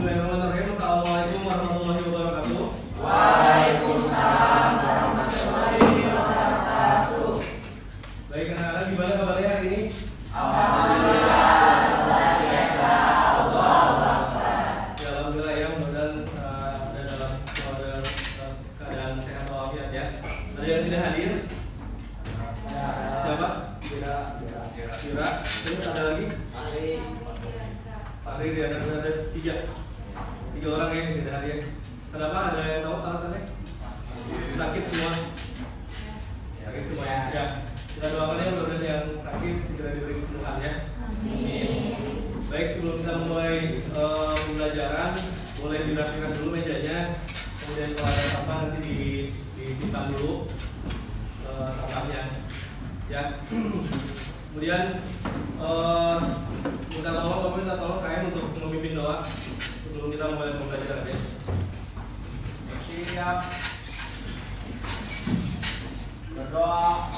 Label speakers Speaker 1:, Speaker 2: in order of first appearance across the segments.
Speaker 1: Bismillahirrahmanirrahim. Assalamualaikum warahmatullahi wabarakatuh.
Speaker 2: Waalaikumsalam warahmatullahi wabarakatuh.
Speaker 1: Baik anak-anak, gimana kabarnya hari ini?
Speaker 2: Alhamdulillah, luar biasa. Allahu Akbar.
Speaker 1: Ya, alhamdulillah ya, mudah-mudahan ada dalam keadaan sehat walafiat ya. Ada yang tidak hadir? Siapa? Vira. Terus ada lagi? Pak Riri, ada tiga orang yang tidak hadir. Kenapa? Ada yang tahu alasannya? Sakit semua. Sakit semua ya. Ya. Kita doakan ya mudah-mudahan yang sakit segera diberi kesembuhan ya. Baik, sebelum kita mulai pembelajaran, boleh dirapikan dulu mejanya. Kemudian kalau ada sampah nanti disimpan dulu sampahnya. Ya. Kemudian minta tolong kalian untuk memimpin doa sebelum kita mulai pembelajaran ya.
Speaker 2: Siap. Berdoa.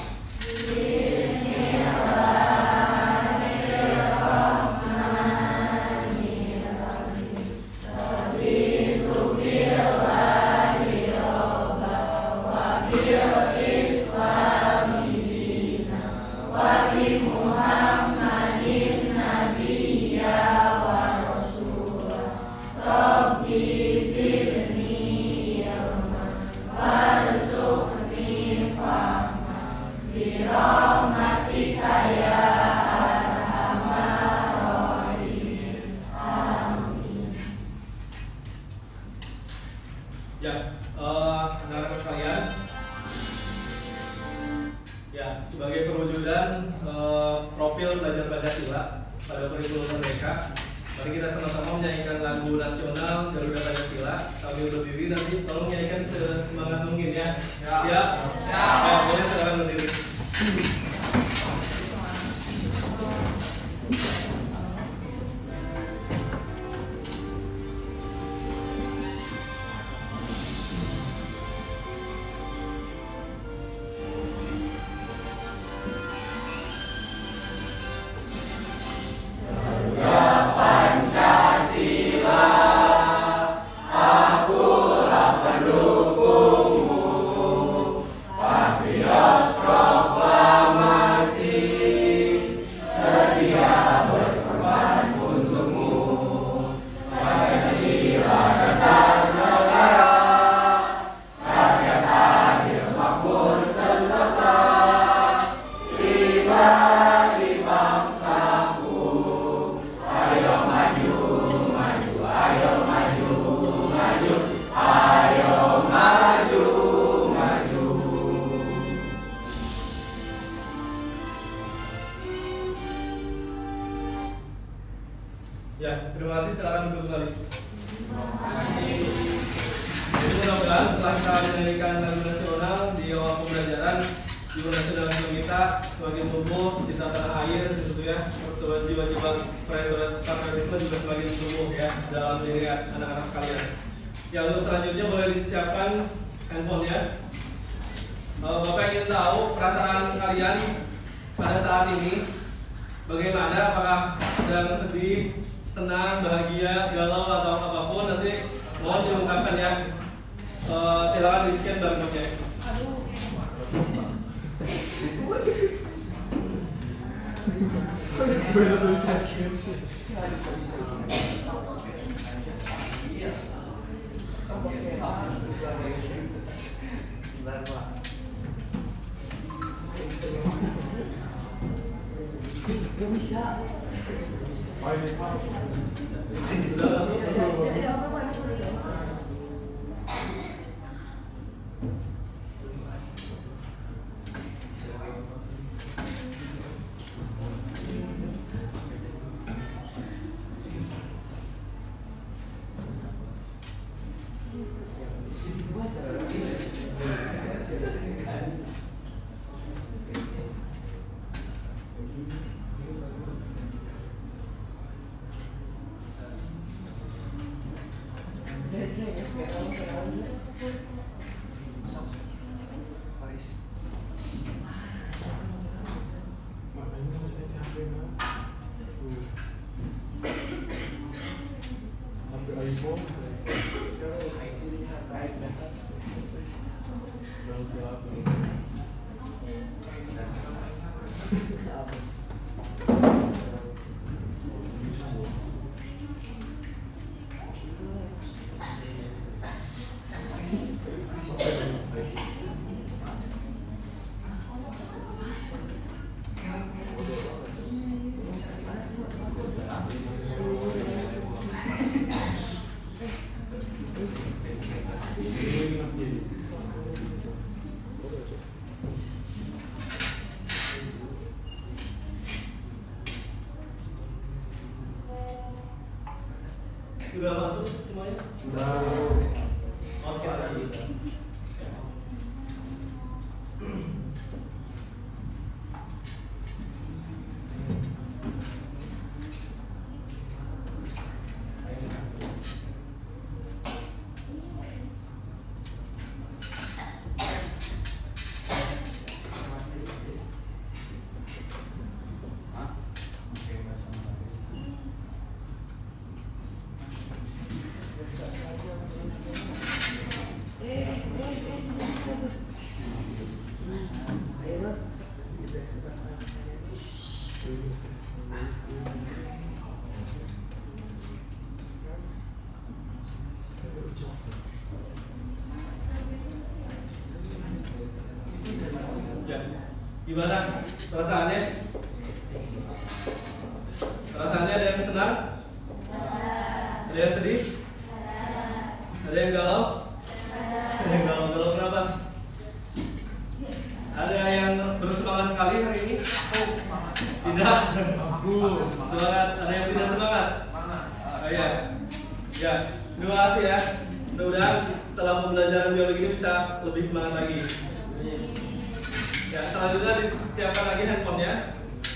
Speaker 1: Ya, anak-anak sekalian, ya sebagai perwujudan profil belajar Pancasila pada kurikulum mereka, mari kita sama-sama menyanyikan lagu nasional Garuda Pancasila sambil berdiri. Nanti tolong nyanyikan semangat mungkin ya. Siap? Ya, boleh sekarang berdiri. Ya, terima kasih. Silakan duduk kembali. Jadi mudah-mudahan setelah kita menyanyikan lagu nasional di awal pembelajaran, jiwa nasional kita sebagai tumbuh cinta tanah air, tentu ya, jiwa-jiwa patriotisme juga semakin tumbuh ya dalam diri anak-anak sekalian. Ya, untuk selanjutnya boleh disiapkan handphonenya. Bapak ingin tahu perasaan kalian pada saat ini bagaimana? Apakah sedang sedih, senang, bahagia, galau atau apapun? Nanti mohon diungkapkan ya. Silakan di scan barcode-nya.
Speaker 3: Gak bisa.
Speaker 1: Sudah masuk? Sudah masuk semuanya?
Speaker 2: Sudah.
Speaker 1: Oh, sekali lagi. Ya, gimana perasaannya? Perasaannya ada yang senang? Ada yang sedih? Ada yang galau? Ada yang galau kenapa? Ada yang bersemangat sekali hari ini? Tidak. Semangat. Ada yang tidak semangat? Oh, ya. Ya, terima kasih ya. Mudah-mudahan setelah pembelajaran biologi ini bisa lebih semangat lagi. Ya, selanjutnya disiapkan lagi handphonenya.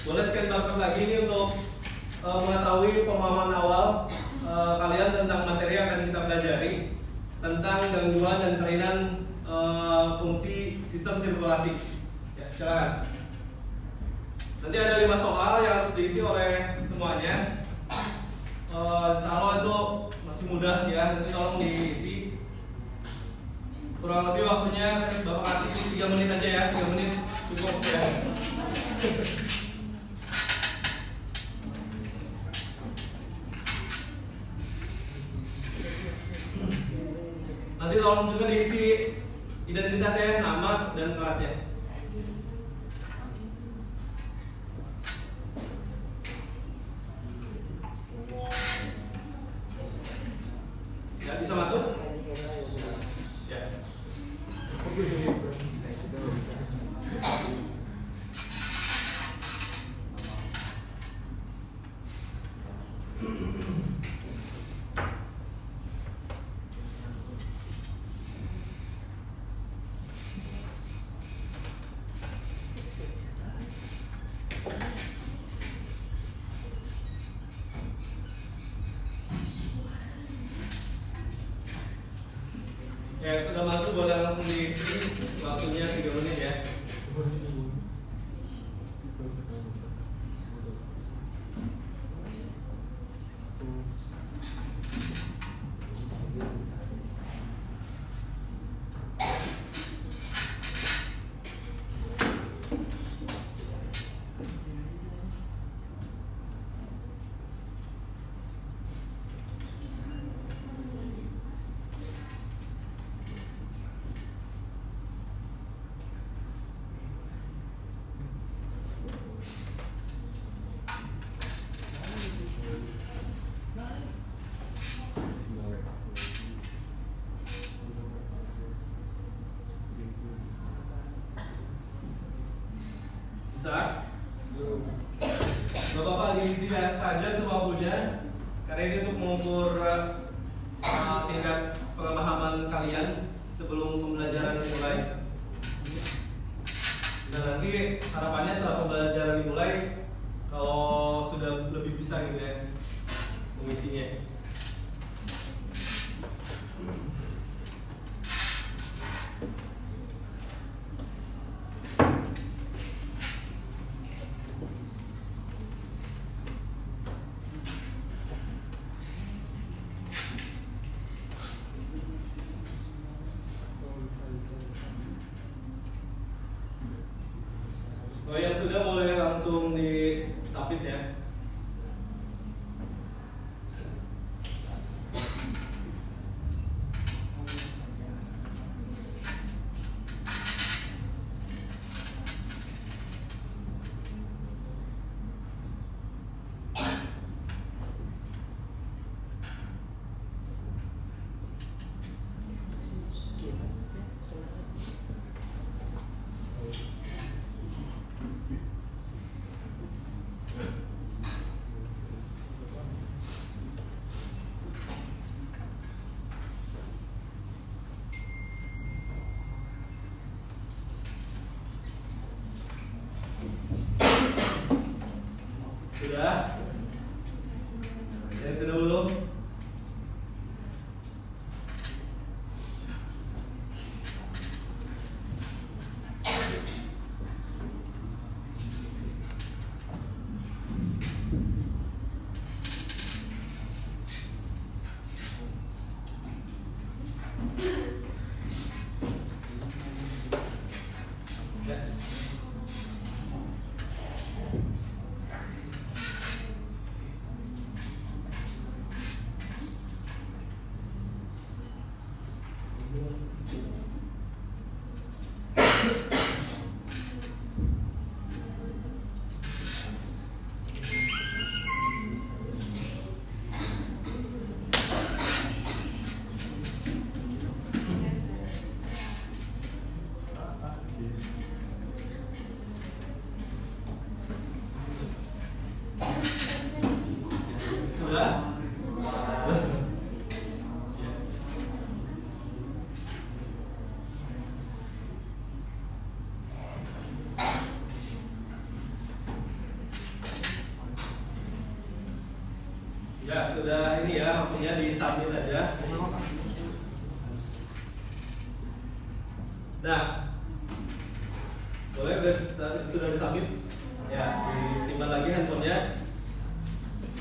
Speaker 1: Boleh scan barcode lagi ini untuk mengetahui pemahaman awal kalian tentang materi yang akan kita pelajari tentang gangguan dan kelainan fungsi sistem sirkulasi. Ya, silakan. Nanti ada 5 soal yang harus diisi oleh semuanya. Insya Allah itu masih mudah sih ya. Nanti tolong diisi. Kurang lebih waktunya saya Bapak kasih 3 menit aja ya. 3 menit cukup ya. Nanti tolong juga diisi identitasnya, nama dan kelasnya. Ya, bisa masuk? Ya. Ya, sudah masuk boleh langsung diisi. Waktunya 3 menit ya. Bisa? Bapak-bapak diisi saja semampunya, karena ini untuk mengukur tingkat pemahaman kalian sebelum pembelajaran dimulai. Dan nanti harapannya setelah pembelajaran dimulai, kalau sudah lebih bisa gitu ya mengisinya. Ya sudah ini ya, waktunya di submit aja. Nah, boleh sudah disubmit? Ya, disimpan lagi handphonenya.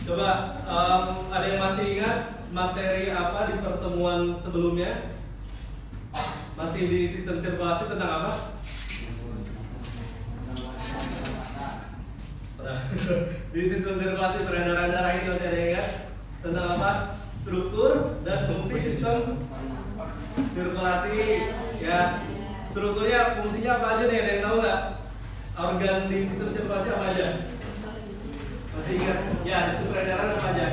Speaker 1: Coba ada yang masih ingat materi apa di pertemuan sebelumnya? Masih di sistem sirkulasi tentang apa? Di sistem sirkulasi peredaran darah ini masih ada yang ingat? Tentang apa? Struktur dan fungsi sistem sirkulasi. Ya, strukturnya, fungsinya apa aja nih? Ada yang tahu nggak? Organ di sistem sirkulasi apa aja? Masih ingat? Ya, di sistem peredaran apa aja?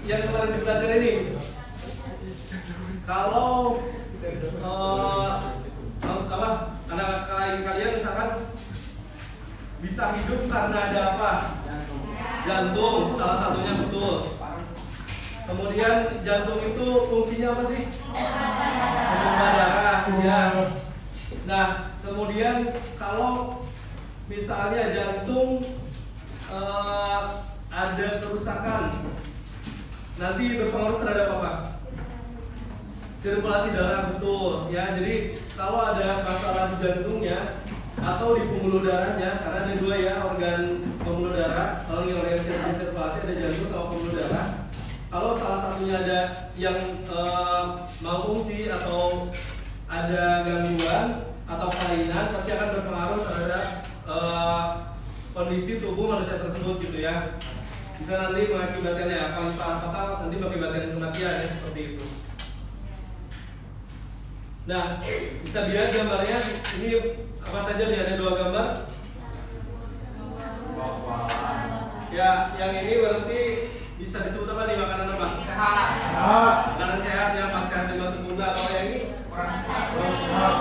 Speaker 1: yang kemarin dipelajari ini, kalau apa? Anak kalian misalkan bisa hidup karena ada apa? Jantung, salah satunya betul. Kemudian jantung itu fungsinya apa sih? Memompa darah, ya. Nah, kemudian kalau misalnya jantung ada kerusakan, nanti berpengaruh terhadap apa? Sirkulasi darah, betul. Ya, jadi kalau ada masalah di jantungnya atau di pembuluh darahnya, karena ada dua ya organ pembuluh darah. Kalau yang organ sistem sirkulasi ada jantung sama pembuluh darah. Kalau salah satunya ada yang malfungsi atau ada gangguan atau kelainan, pasti akan berpengaruh terhadap kondisi tubuh manusia tersebut gitu ya. Bisa nanti mengakibatkan ya paling fatal, nanti mengakibatkan kematian ya, seperti itu. Nah, bisa dilihat gambarnya. Ini apa saja nih, ada dua gambar. Ya, yang ini berarti bisa disebut apa nih, makanan apa?
Speaker 2: Sehat.
Speaker 1: Makanan sehat ya, mak sehat lima sempurna. Kalau yang ini
Speaker 2: Kurang sehat.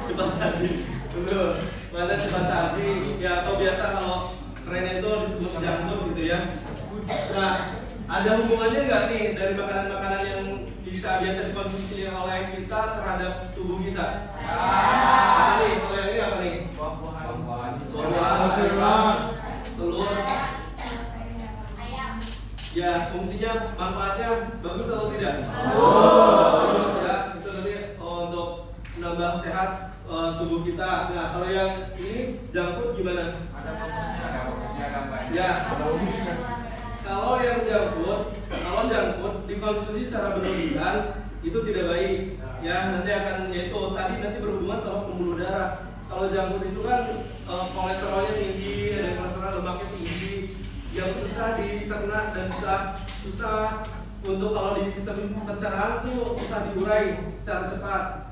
Speaker 1: cepat saji. Betul. Makanan cepat saji. Ya, atau biasa kalau kerennya itu disebut jantung gitu ya. Nah, ada hubungannya nggak nih dari makanan-makanan yang biasa dikonsumsi oleh kita terhadap tubuh kita? Apa nih? Kalau yang ini apa nih? Buah-buahan, telur. Ya, fungsinya, manfaatnya bagus atau tidak? Bagus ya. Itu nanti untuk menambah sehat tubuh kita. Nah, kalau yang ini junk food gimana?
Speaker 2: Ada fokusnya gambarnya.
Speaker 1: Ya. Kalau yang junk food dikonsumsi secara berlebihan itu tidak baik. Ya, nanti akan nanti berhubungan sama pembuluh darah. Kalau junk food itu kan kolesterolnya tinggi, ada kolesterol lemaknya tinggi, yang susah dicerna dan susah untuk kalau di sistem pencernaan tuh susah diurai secara cepat.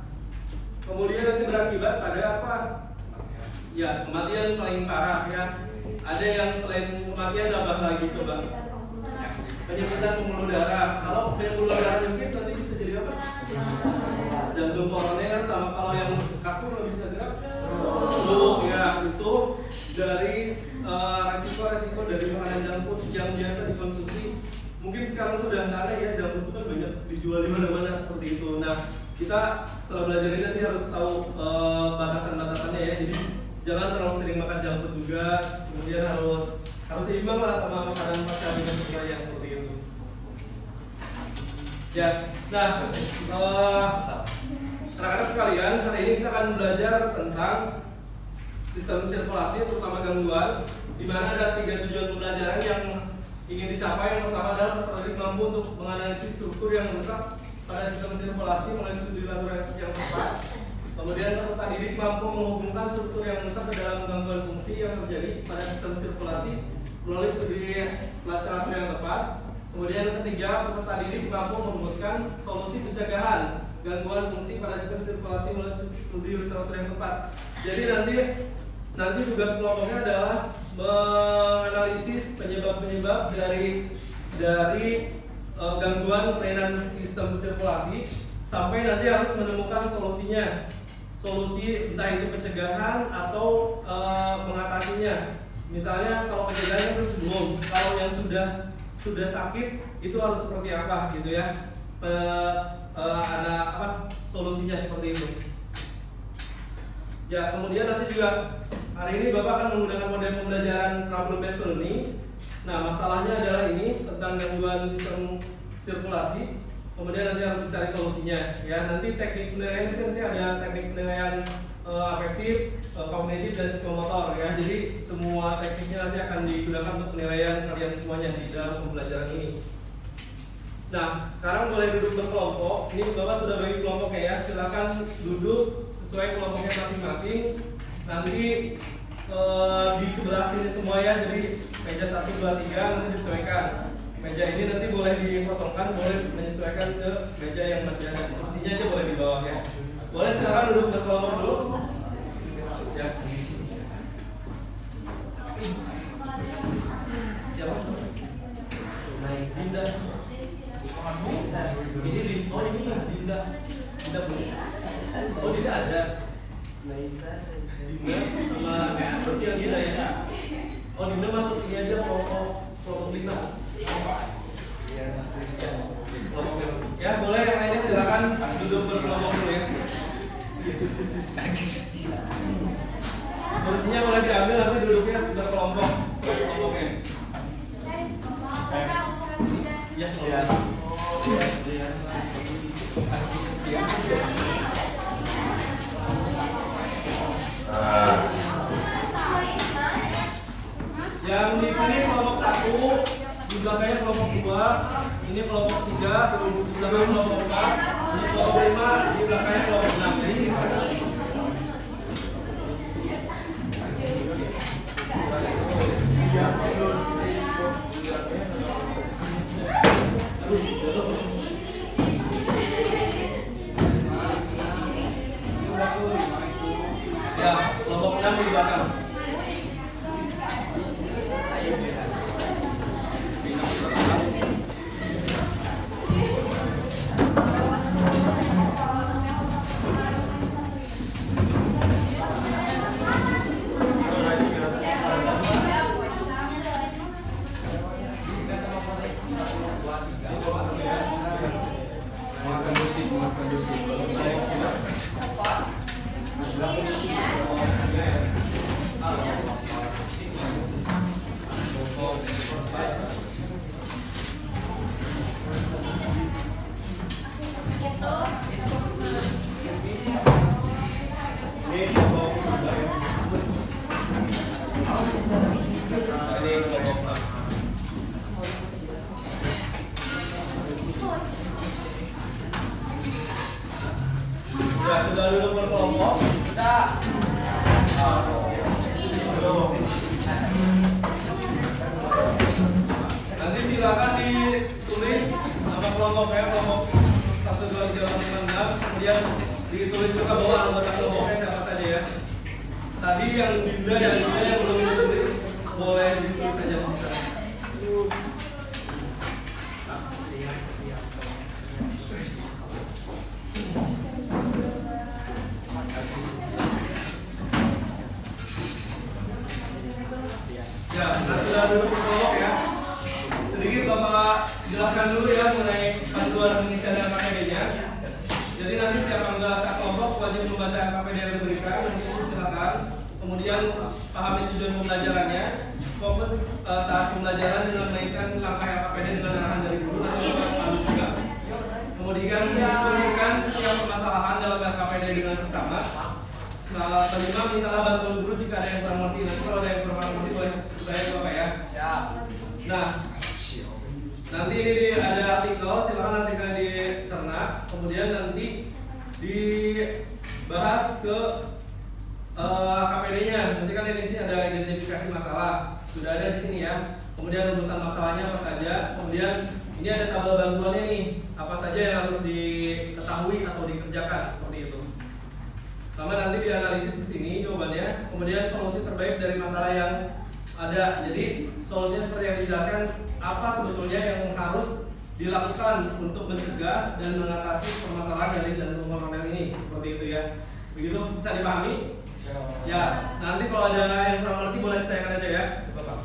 Speaker 1: Kemudian nanti berakibat pada apa? Ya, kematian paling parah ya. Ada yang selain kematian apa lagi coba? Penyempitan pembuluh darah. Kalau pembuluh darah nyempit nanti bisa jadi apa? Jantung koroner, sama kalau yang kaku nggak bisa gerak. Stroke ya, itu dari resiko-resiko dari makanan junk food yang biasa dikonsumsi. Mungkin sekarang sudah nggak ada ya, junk food itu kan banyak dijual di mana-mana seperti itu. Nah, kita setelah belajar ini nanti harus tahu batasan-batasannya ya. Jadi jangan terlalu sering makan junk food juga. Kemudian harus seimbang lah sama makanan dan sebagainya seperti itu. Ya, nah anak-anak sekalian, hari ini kita akan belajar tentang sistem sirkulasi, terutama gangguan, di mana ada 3 tujuan pembelajaran yang ingin dicapai. Yang pertama adalah peserta didik mampu untuk menganalisis struktur yang rusak pada sistem sirkulasi melalui studi laboratorium yang tepat. Kemudian peserta didik mampu menghubungkan struktur yang rusak ke dalam gangguan fungsi yang terjadi pada sistem sirkulasi melalui studi laboratorium yang tepat. Kemudian yang ketiga, peserta didik mampu merumuskan solusi pencegahan gangguan fungsi pada sistem sirkulasi melalui studi literatur yang tepat. Jadi nanti tugas kelompoknya adalah menganalisis penyebab-penyebab dari gangguan kelainan sistem sirkulasi sampai nanti harus menemukan solusinya. Solusi entah itu pencegahan atau mengatasinya. Misalnya kalau pencegahan itu sebelum, kalau yang sudah sakit itu harus seperti apa gitu ya? Ada apa solusinya seperti itu. Ya, kemudian nanti juga hari ini Bapak akan menggunakan model pembelajaran problem based learning. Nah, masalahnya adalah ini tentang gangguan sistem sirkulasi. Kemudian nanti harus dicari solusinya. Ya, nanti teknik penilaian itu nanti ada teknik penilaian afektif, kognitif dan psikomotor ya. Jadi semua tekniknya nanti akan digunakan untuk penilaian kalian semuanya di dalam pembelajaran ini. Nah, sekarang boleh duduk berkelompok. Ini Bapak sudah bagi kelompoknya ya. Silakan duduk sesuai kelompoknya masing-masing. Nanti di sebelah sini semua ya. Jadi meja 1, 2, 3 nanti disesuaikan. Meja ini nanti boleh dikosongkan, boleh menyesuaikan ke meja yang masih ada. Kursinya aja boleh di bawah ya. Boleh silakan duduk berkelompok dulu. Siapa? Dinda. Ini Dinda. Dinda punya. Oh, Dinda ada. Dinda sama berarti yang Dinda ya. Oh, Dinda masuk ini aja kelompok Dinda. Ya, boleh yang lainnya silakan duduk berkelompok dulu ya. Kursinya boleh diambil, nanti duduknya berkelompok. Kelompoknya. Ya, ya. Yang di sini kelompok 1, di belakangnya kelompok 2, ini kelompok 3, di belakangnya kelompok 4, ini kelompok 5, di belakangnya kelompok 6. Ya, kelompok 6 di belakang. Sudah duduk berkelompok? Sudah. Nanti silakan ditulis nama kelompoknya, kelompok 1, 2, 3, 4, 5, 6. Kemudian ditulis juga bahwa anggota kelompoknya siapa saja ya. Tadi yang Dinda yang belum ditulis boleh ditulis saja bisa. Ya, sudah duduk berkelompok ya. Sedikit Bapak jelaskan dulu ya mengenai panduan pengisian KPD-nya. Jadi nanti setiap anggota kelompok wajib membaca KPD yang diberikan, dan itu silakan. Kemudian pahami tujuan pembelajarannya. Fokus saat pembelajaran dengan menaikkan langkah KPD dengan arahan dari guru dan pandu juga. Kemudian diskusikan setiap permasalahan dalam KPD dengan bersama. Kelima, mintalah bantuan guru jika ada yang kurang mengerti. Nanti kalau ada yang kurang mengerti boleh saya Bapak ya. Siap. Nah, nanti ini ada artikel, silakan artikelnya dicerna. Kemudian nanti dibahas ke KPD-nya. Nanti kan di sini ada identifikasi masalah, sudah ada di sini ya. Kemudian rumusan masalahnya apa saja. Kemudian ini ada tabel bantuannya nih, apa saja yang harus diketahui atau dikerjakan seperti itu. Sama nanti dianalisis di sini jawabannya. Kemudian solusi terbaik dari masalah yang ada. Jadi solusinya seperti yang dijelaskan, apa sebetulnya yang harus dilakukan untuk mencegah dan mengatasi permasalahan dari dan model ini, seperti itu ya. Begitu bisa dipahami? Ya, nanti kalau ada yang kurang ngerti boleh ditanyakan aja ya, Bapak.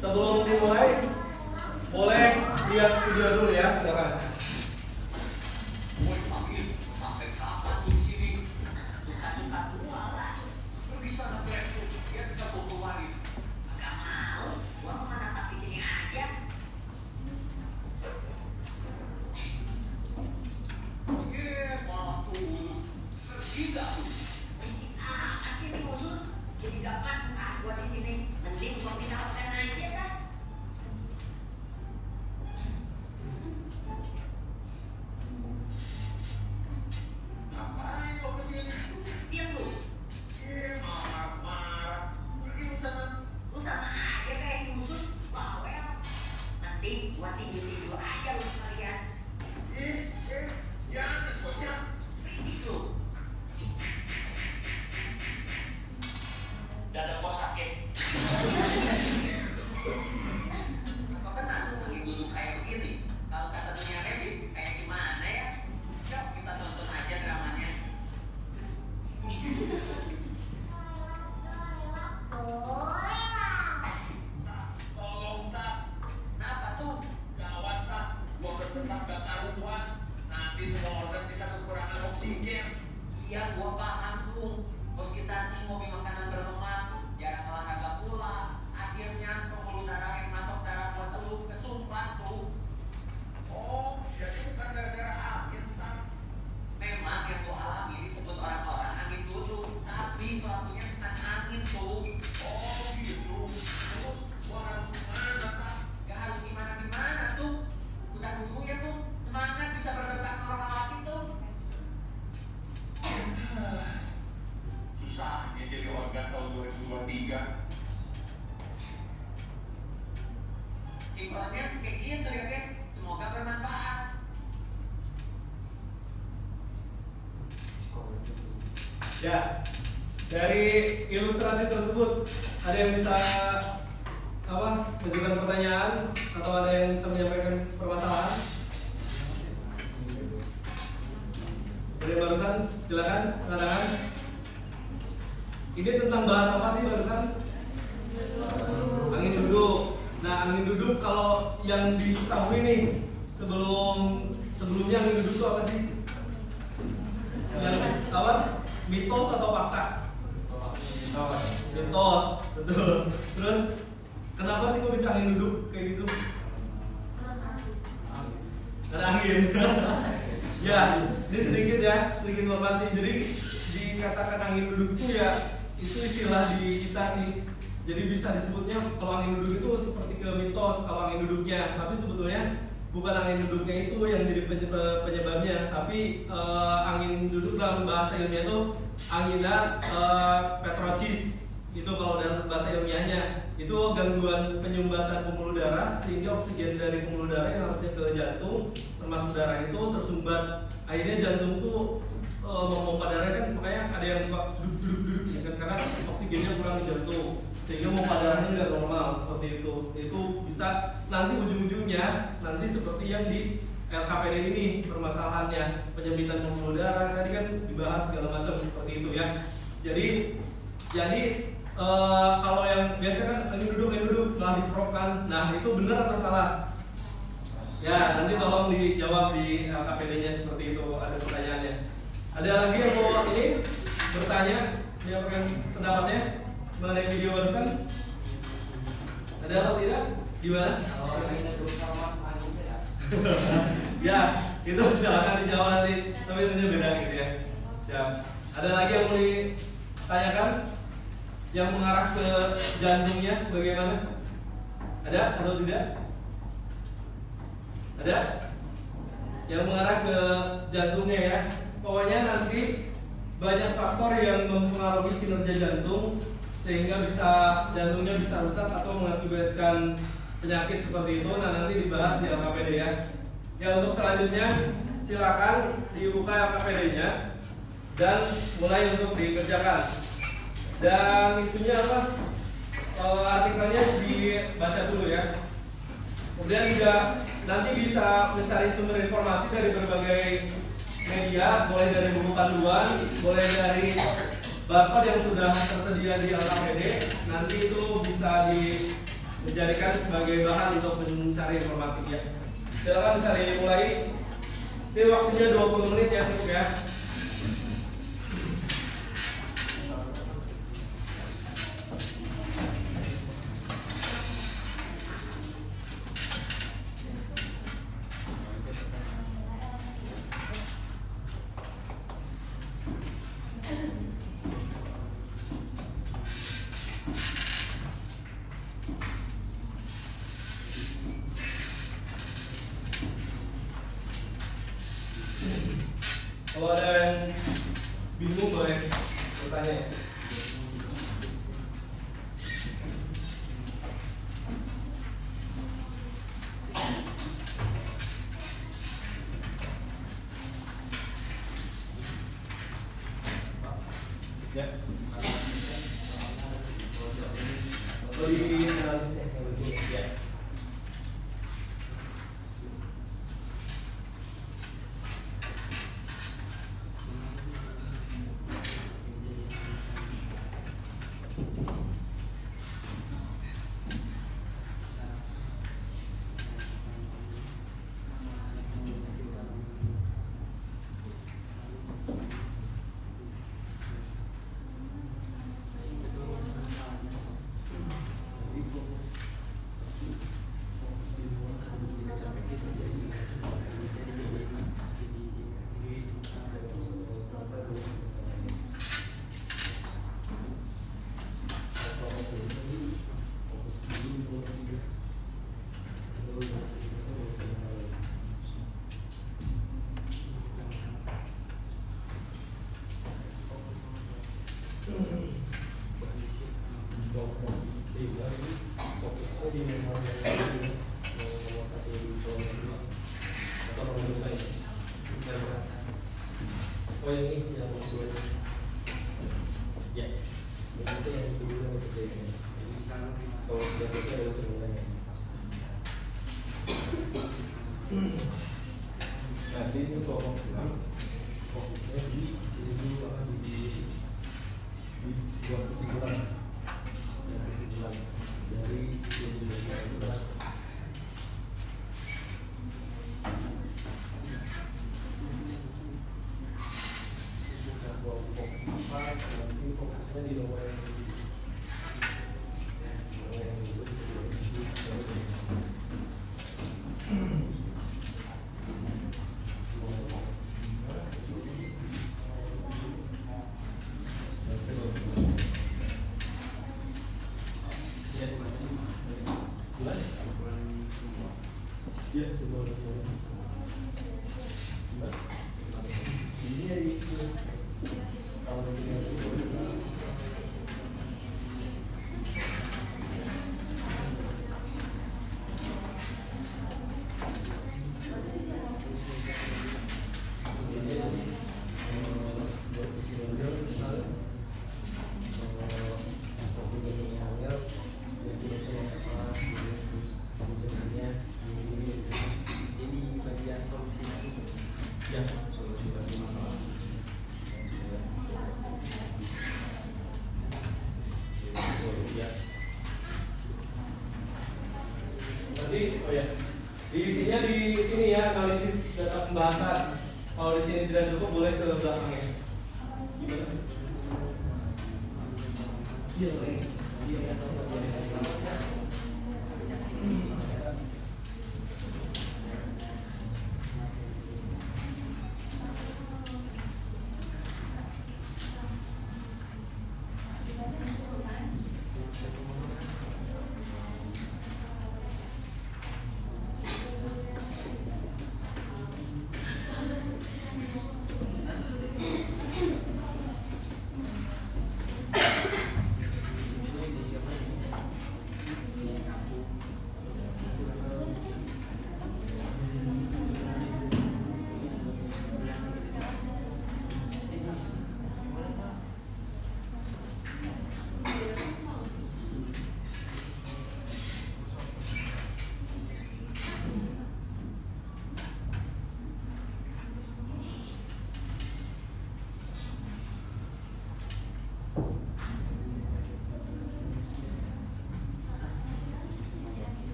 Speaker 1: Sebelum dimulai, boleh lihat video dulu ya, silakan.
Speaker 3: Sampai kapan di sini? Suka-suka gua lah. Pergi sana ke dia bisa kukuarin. Gak mau, gua mau menetap di sini aja. Malah tuh pergi gak tuh? Berisik amat sih nih khusus. Jadi gak patah gua di sini. Mending gua pindahan aja dah. Ngapain lo kesini? Diam lu. Marah-marah. Pergi lu sana. Lu sama aja kayak si khusus. Bawel. Mending gua tinju-tinju aja lu sekalian. Jangan kocak. Berisik lu. Dada gua sakit. Apa tenang lagi duduk kayak begini? Kalau kata dunia medis kayak gimana ya? Yuk kita tonton aja dramanya. Tolong tak. Kenapa tuh? Gawat tak. Gua berbentak gak karuan. Nanti semua organ bisa kekurangan oksigen. Iya gua paham tuh. Bos kita nih hobi makanan berlemak, jarang olahraga pula. Akhirnya pembuluh darah yang masuk darah gua tuh kesumpat tuh. Oh, jadi bukan gara-gara angin tak. Memang yang gua alami disebut orang-orang angin dulu, tapi pelakunya bukan angin tuh. Oh gitu. Terus gua harus gimana tak? Gak harus gimana-gimana tuh. Udah dulu ya tuh, semangat bisa berdetak normal lagi tuh. Susahnya jadi organ tahun 2023. Simpelnya kayak gitu ya guys. Semoga bermanfaat.
Speaker 1: Ya, dari ilustrasi tersebut ada yang bisa mengajukan pertanyaan atau ada yang bisa menyampaikan permasalahan? Dari barusan, silakan katakan. Ini tentang bahas apa sih barusan? Angin duduk. Nah, angin duduk kalau yang diketahui nih sebelumnya angin duduk itu apa sih? Yang apa? Mitos atau fakta? Mitos, betul. Terus kenapa sih kok bisa angin duduk kayak gitu? Ada angin. Ya, ini sedikit informasi. Jadi dikatakan angin duduk itu ya itu istilah di kita sih. Jadi bisa disebutnya kalau angin duduk itu seperti ke mitos kalau angin duduknya, tapi sebetulnya bukan angin duduknya itu yang jadi penyebabnya, tapi angin duduk dalam bahasa ilmiah itu angina petrocis. Itu kalau dalam bahasa ilmiahnya itu gangguan penyumbatan pembuluh darah sehingga oksigen dari pembuluh darah yang harusnya ke jantung termasuk darah itu tersumbat. Akhirnya jantung tuh memompa darah kan, makanya ada yang suka duduk ya kan, karena oksigennya kurang di jantung sehingga pompa darahnya nggak normal seperti itu. Itu bisa nanti ujung-ujungnya nanti seperti yang di LKPD ini permasalahannya penyempitan pembuluh darah tadi kan dibahas segala macam seperti itu ya. Jadi kalau yang biasa kan lagi duduk malah diteropkan. Nah itu benar atau salah? Ya nanti tolong dijawab di LKPD-nya seperti itu, ada pertanyaannya. Ada lagi yang mau ini bertanya, menyampaikan pendapatnya mengenai video barusan? Ada atau tidak? Gimana? Ya itu silakan dijawab nanti, tapi tentunya beda gitu ya. Ya. Ada lagi yang mau ditanyakan? Yang mengarah ke jantungnya bagaimana? Ada atau tidak? Ada? Yang mengarah ke jantungnya ya. Pokoknya nanti banyak faktor yang mempengaruhi kinerja jantung sehingga jantungnya bisa rusak atau mengakibatkan penyakit seperti itu. Nah nanti dibahas di LKPD ya. Ya untuk selanjutnya silakan dibuka LKPD-nya dan mulai untuk dikerjakan. Dan itunya apa? Artikelnya dibaca dulu ya. Kemudian juga nanti bisa mencari sumber informasi dari berbagai media, boleh dari buku panduan, boleh dari barcode yang sudah tersedia di LKPD. Nanti itu bisa dijadikan sebagai bahan untuk mencari informasi ya. Silakan bisa dimulai. Ini waktunya 20 menit ya, cukup ya. Kalau ada yang bingung boleh bertanya ya. Ya. Kalau di analisis teknologi ya. Oh ini yang kedua ya, itu yang kedua yang ketiga. Kalau sudah selesai baru terulangnya. Nanti itu kalau pulang fokusnya di sini akan dibuat kesimpulan dari kesimpulan. Nanti fokusnya di nomor yang ya sebelum ini kalau ya solusi satu masalah. Ya. Nanti oh ya, diisinya di sini ya, analisis data pembahasan. Kalau di sini tidak cukup boleh ke belakangnya. Gimana? Iya.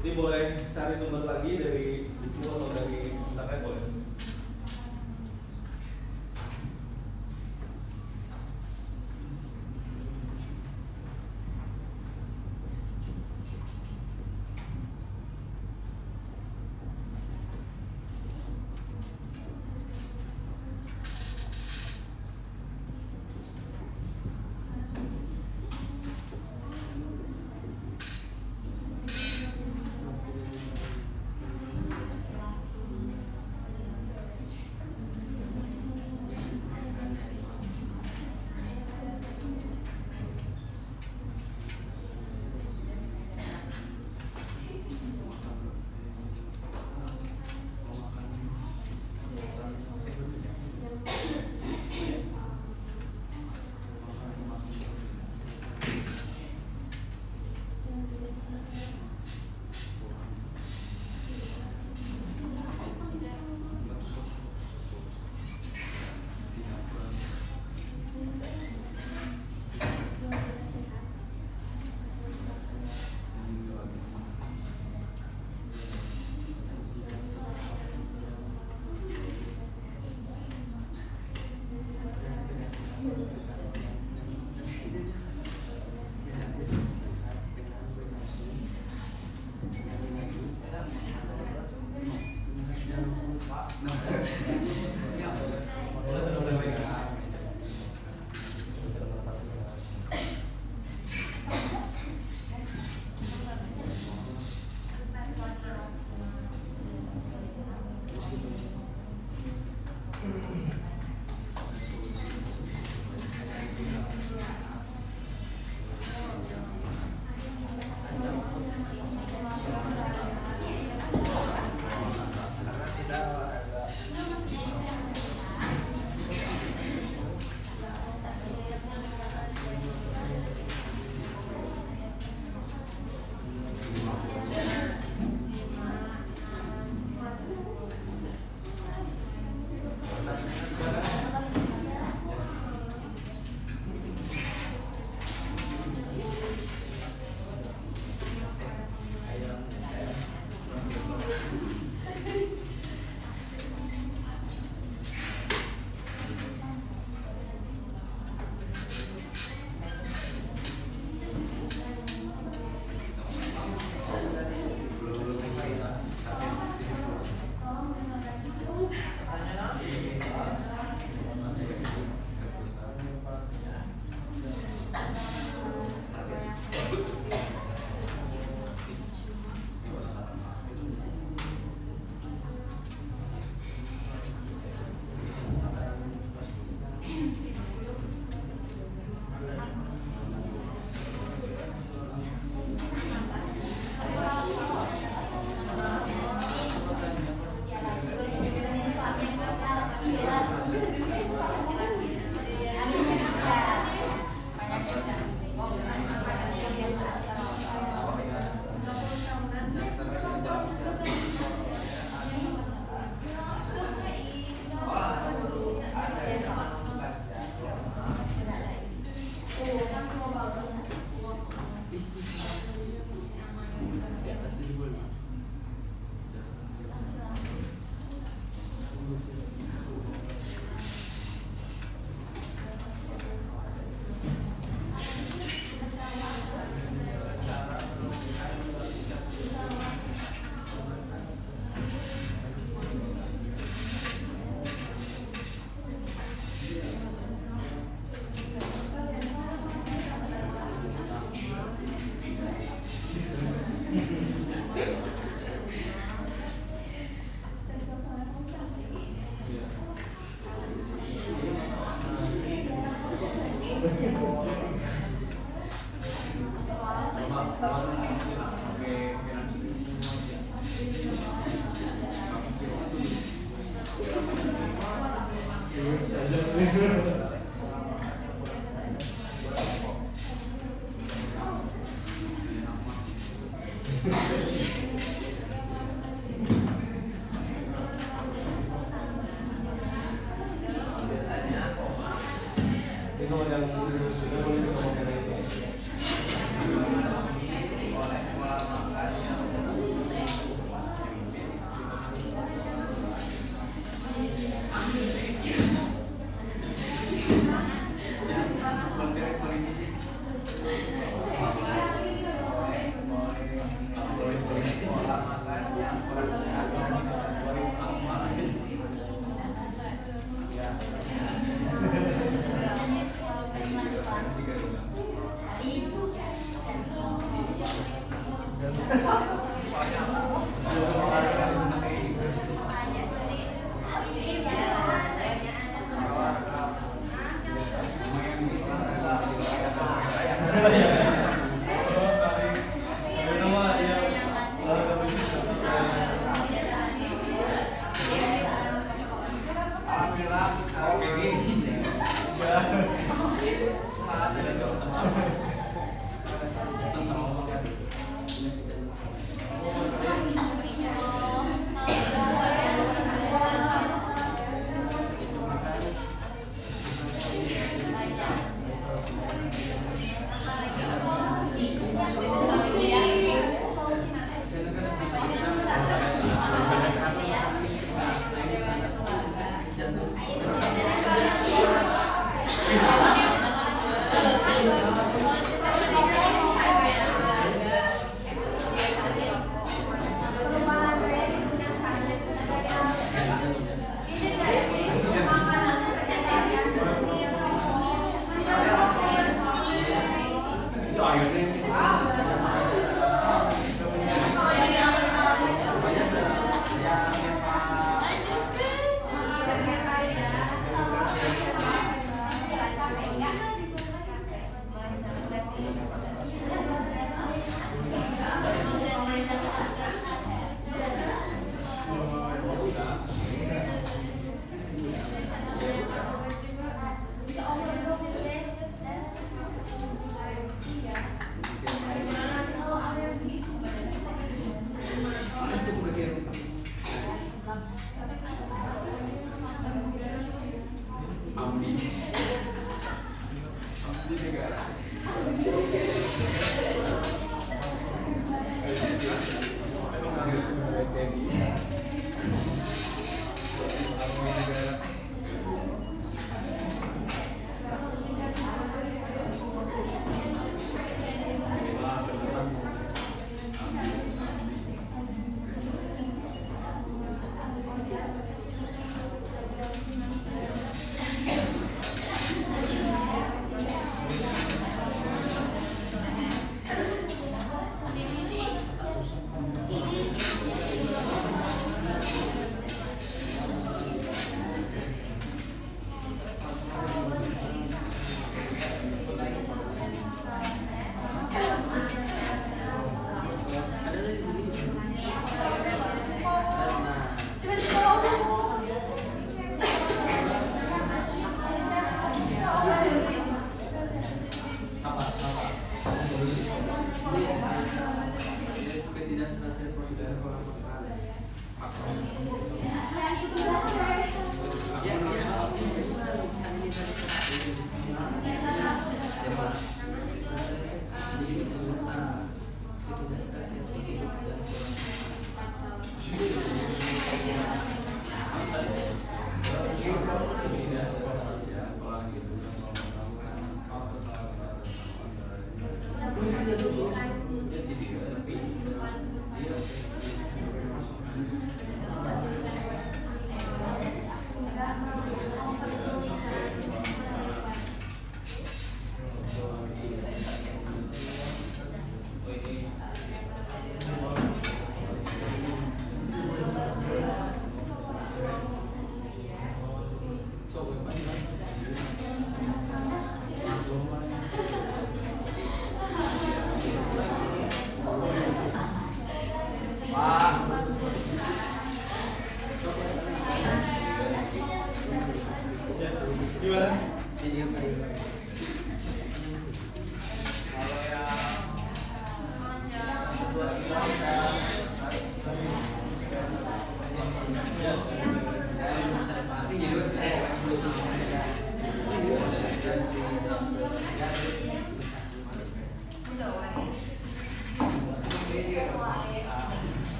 Speaker 1: Jadi boleh cari sumber lagi dari buku atau dari internet boleh.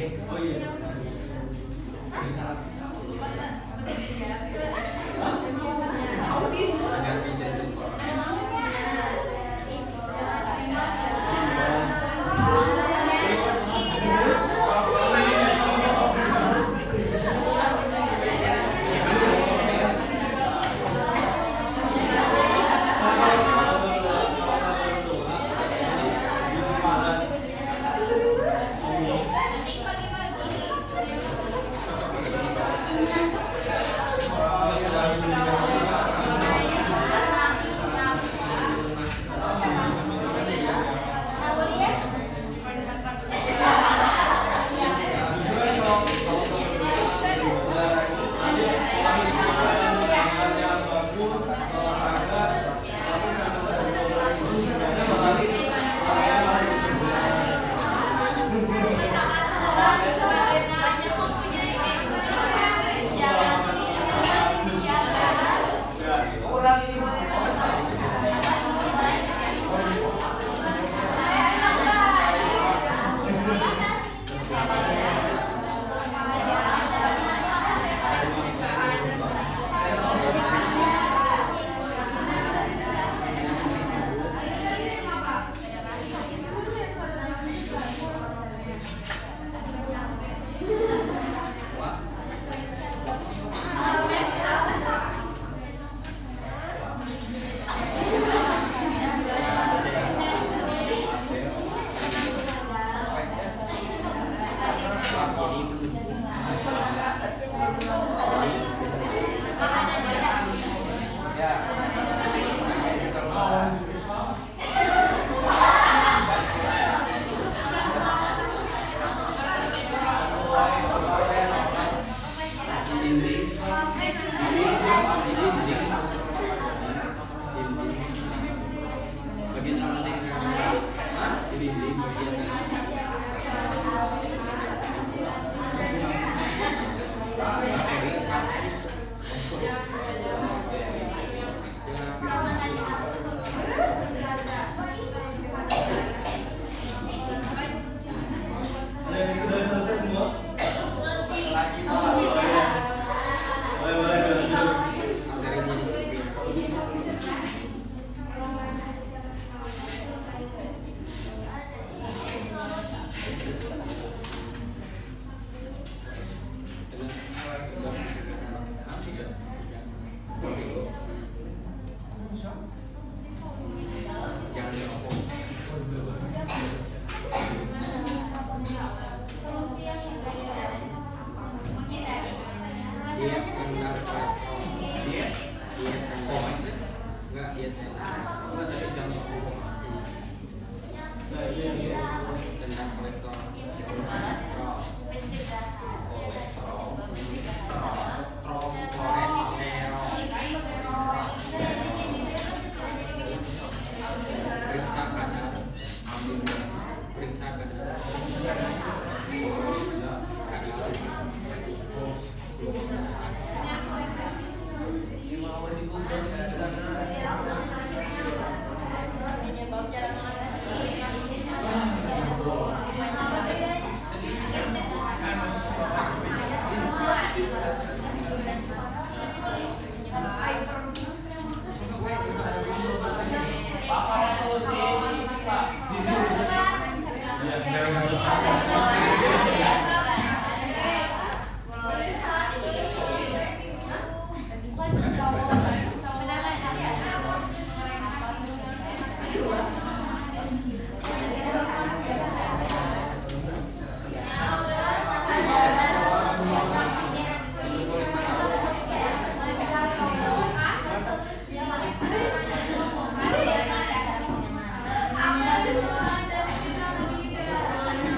Speaker 1: Oh iya. Sudah selesai semua? Boleh, boleh, boleh. Nah, ini
Speaker 2: tentang kolesterol, periksa kadar, periksa kadar.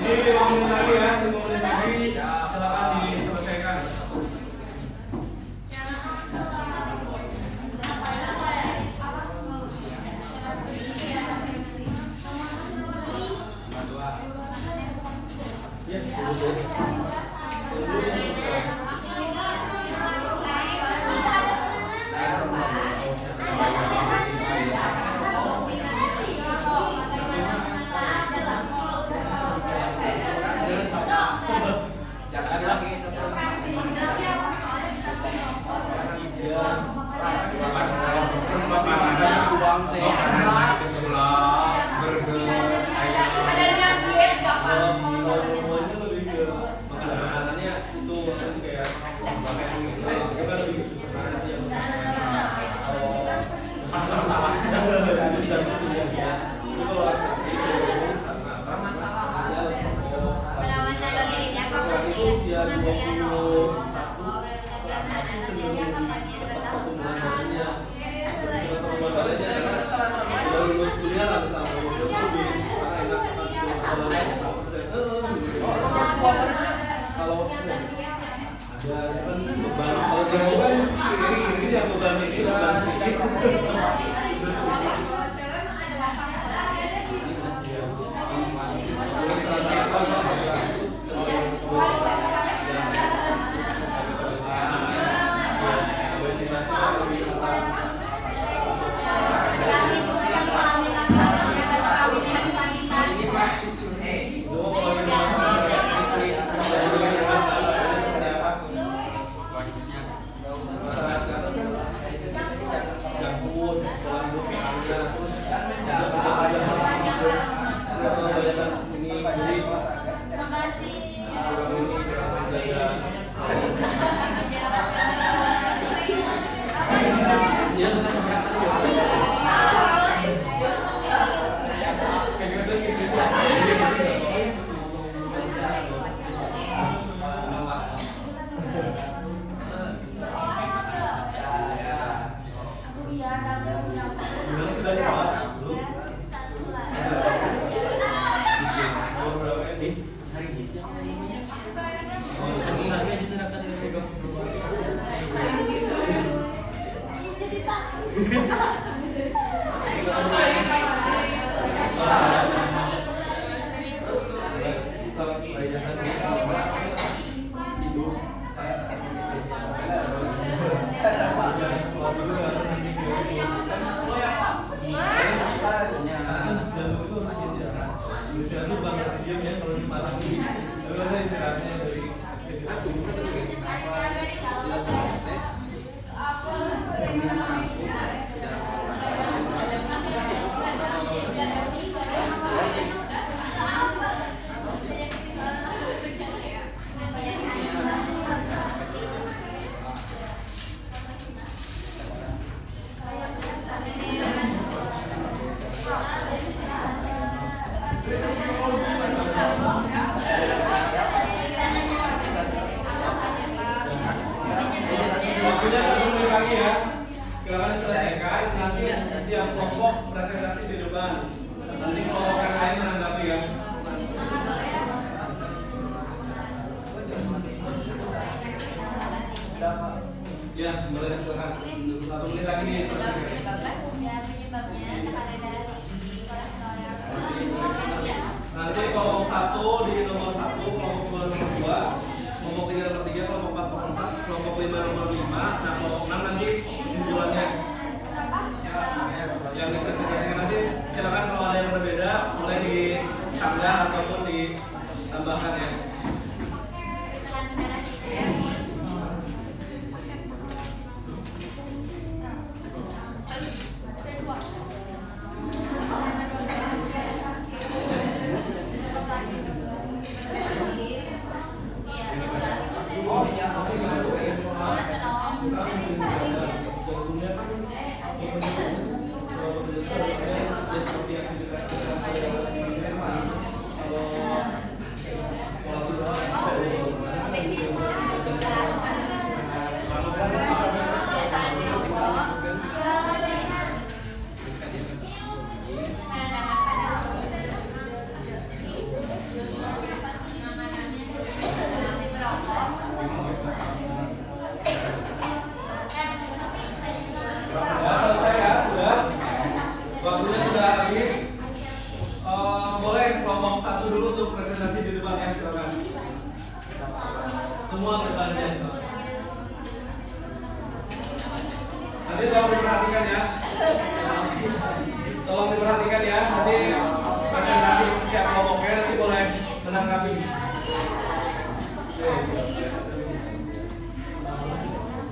Speaker 1: Ini 5 menit lagi ya, 5 menit lagi. Silakan diselesaikan. Ya. ada 21 pertumbuhan badannya. Pertumbuhan badannya baru lulus kuliah lah bersama karena enak kalau ada beban kalau jauh kan ini yang beban ini beban psikis. Waktunya 1 menit lagi ya. Silakan selesaikan. Nanti setiap kelompok presentasi di depan. Nanti kelompok yang lain menanggapi ya. Ya, boleh silakan. 1 menit lagi diselesaikan. Nanti kelompok 1 di nomor 1, kelompok 2 nomor 2, kelompok 3 nomor 3, kelompok 4 nomor 4, kelompok 5 nomor 5. Nah, kelompok 6 nanti kesimpulannya yang dipresentasikan nanti. Silakan kalau ada yang berbeda boleh ditambah ataupun ditambahkan ya. Waktunya sudah habis. Boleh kelompok 1 dulu untuk presentasi di depan ya, silakan. Semua ke depannya. Nanti tolong diperhatikan ya. Tolong diperhatikan ya. Nanti presentasi setiap kelompoknya nanti boleh menanggapi.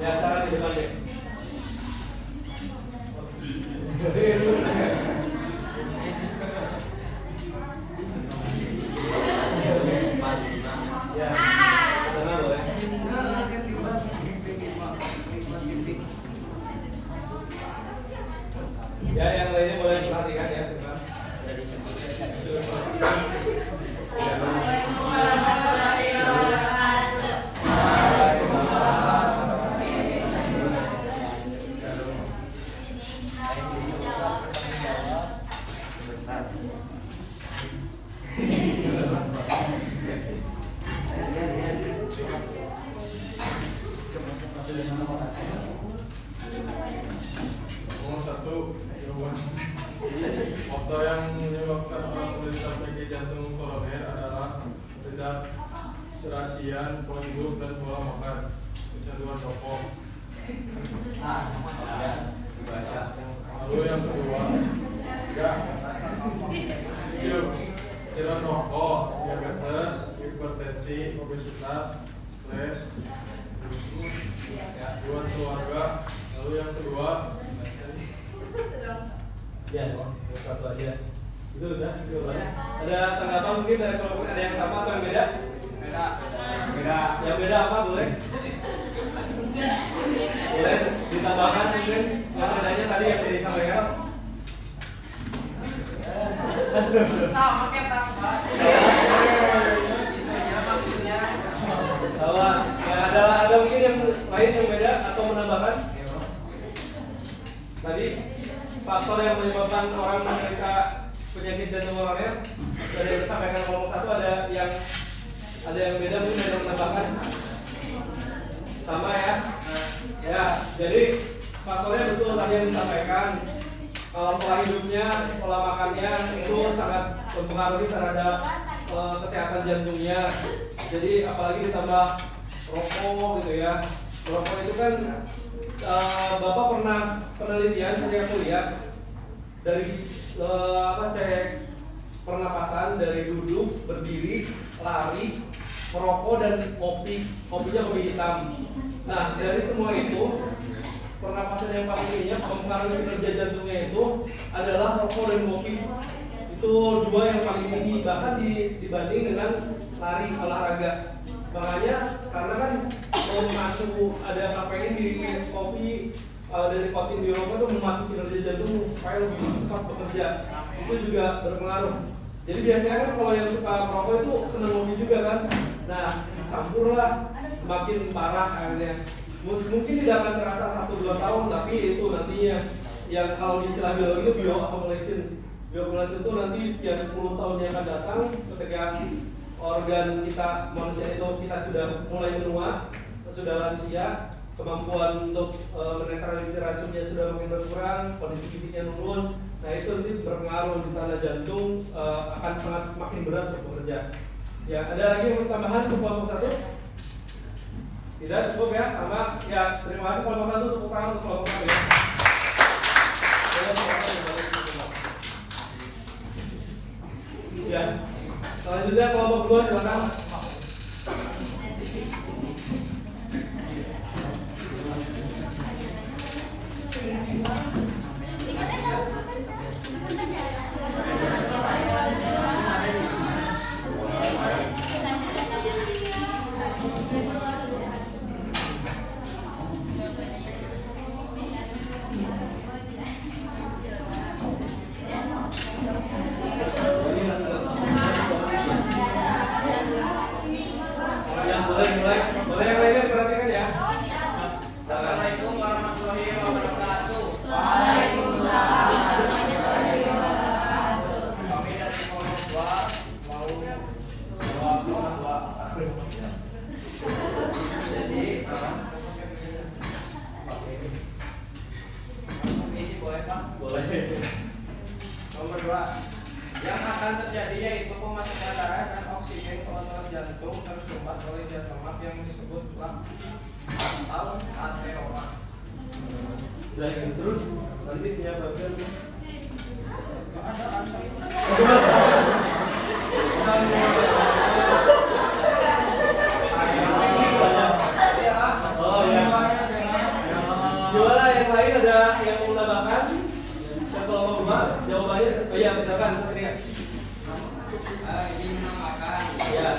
Speaker 1: Ya, sekarang di depan deh. Ya, yang lainnya boleh diperhatikan ya.
Speaker 4: serasian, pola hidup, dan pola makan, kecanduan rokok. Lalu yang kedua, kecanduan rokok, diabetes, hipertensi, obesitas, stres, gangguan keluarga. Lalu yang kedua,
Speaker 1: Ya, satu aja. Itu udah. Ada tanggapan mungkin dari kelompok, ada yang sama atau yang beda? Beda. Yang beda apa boleh? Boleh ditambahkan mungkin yang bedanya tadi yang disampaikan.
Speaker 2: Sama kayak tambah. Itu aja maksudnya.
Speaker 1: Sama. Ya, ada mungkin yang lain yang beda atau menambahkan? Tadi faktor yang menyebabkan orang menderita penyakit jantung koroner dari yang disampaikan kelompok satu ada yang beda mungkin ada yang menambahkan sama ya. Ya, jadi faktornya betul tadi yang disampaikan. Kalau pola hidupnya, pola makannya itu sangat mempengaruhi terhadap kesehatan jantungnya. Jadi apalagi ditambah rokok gitu ya. Rokok itu kan Bapak pernah penelitian ketika kuliah dari cek pernapasan dari duduk, berdiri, lari, merokok dan kopinya kopi hitam. Nah, dari semua itu pernapasan yang paling banyak mempengaruhi kinerja jantungnya itu adalah rokok dan kopi. Itu dua yang paling tinggi bahkan dibanding dengan lari olahraga. Makanya karena kan memacu ada kafein di kopi dan nikotin di rokok itu memacu kinerja jantung supaya lebih cepat bekerja. Itu juga berpengaruh. Jadi biasanya kan kalau yang suka merokok itu senang kopi juga kan. Nah, campurlah semakin parah akhirnya. Mungkin tidak akan terasa 1-2 tahun, tapi itu nantinya yang kalau di istilah biologi itu bioaccumulation. Bioaccumulation itu nanti sekian 10 tahun yang akan datang ketika organ kita manusia itu kita sudah mulai menua, sudah lansia, kemampuan untuk menetralisir racunnya sudah makin berkurang, kondisi fisiknya menurun. Nah itu nanti berpengaruh di sana jantung akan sangat makin berat untuk bekerja. Ya, ada lagi yang tambahan untuk kelompok satu? Tidak cukup ya, sama ya. Terima kasih kelompok satu untuk tangan untuk kelompok satu ya. Ya, selanjutnya kelompok 2 silakan. Boleh yang lainnya diperhatikan ya.
Speaker 2: Assalamualaikum warahmatullahi wabarakatuh.
Speaker 5: Waalaikumsalam warahmatullahi wabarakatuh.
Speaker 2: Kami dari kelompok 2 mau jawab Jadi misi boleh Pak?
Speaker 1: Boleh.
Speaker 2: Nomor 2, yang akan terjadi yaitu pemasukan darah dan oksigen ke otot jantung tersumbat oleh zat lemak yang disebut plak atau aterola.
Speaker 1: Dan terus nanti punya bagian. Oh ya. Gimana yang lain ada yang mau menambahkan? Dan kelompok 2 jawabannya iya misalkan Satria.
Speaker 6: Izin menambahkan.
Speaker 1: Ya.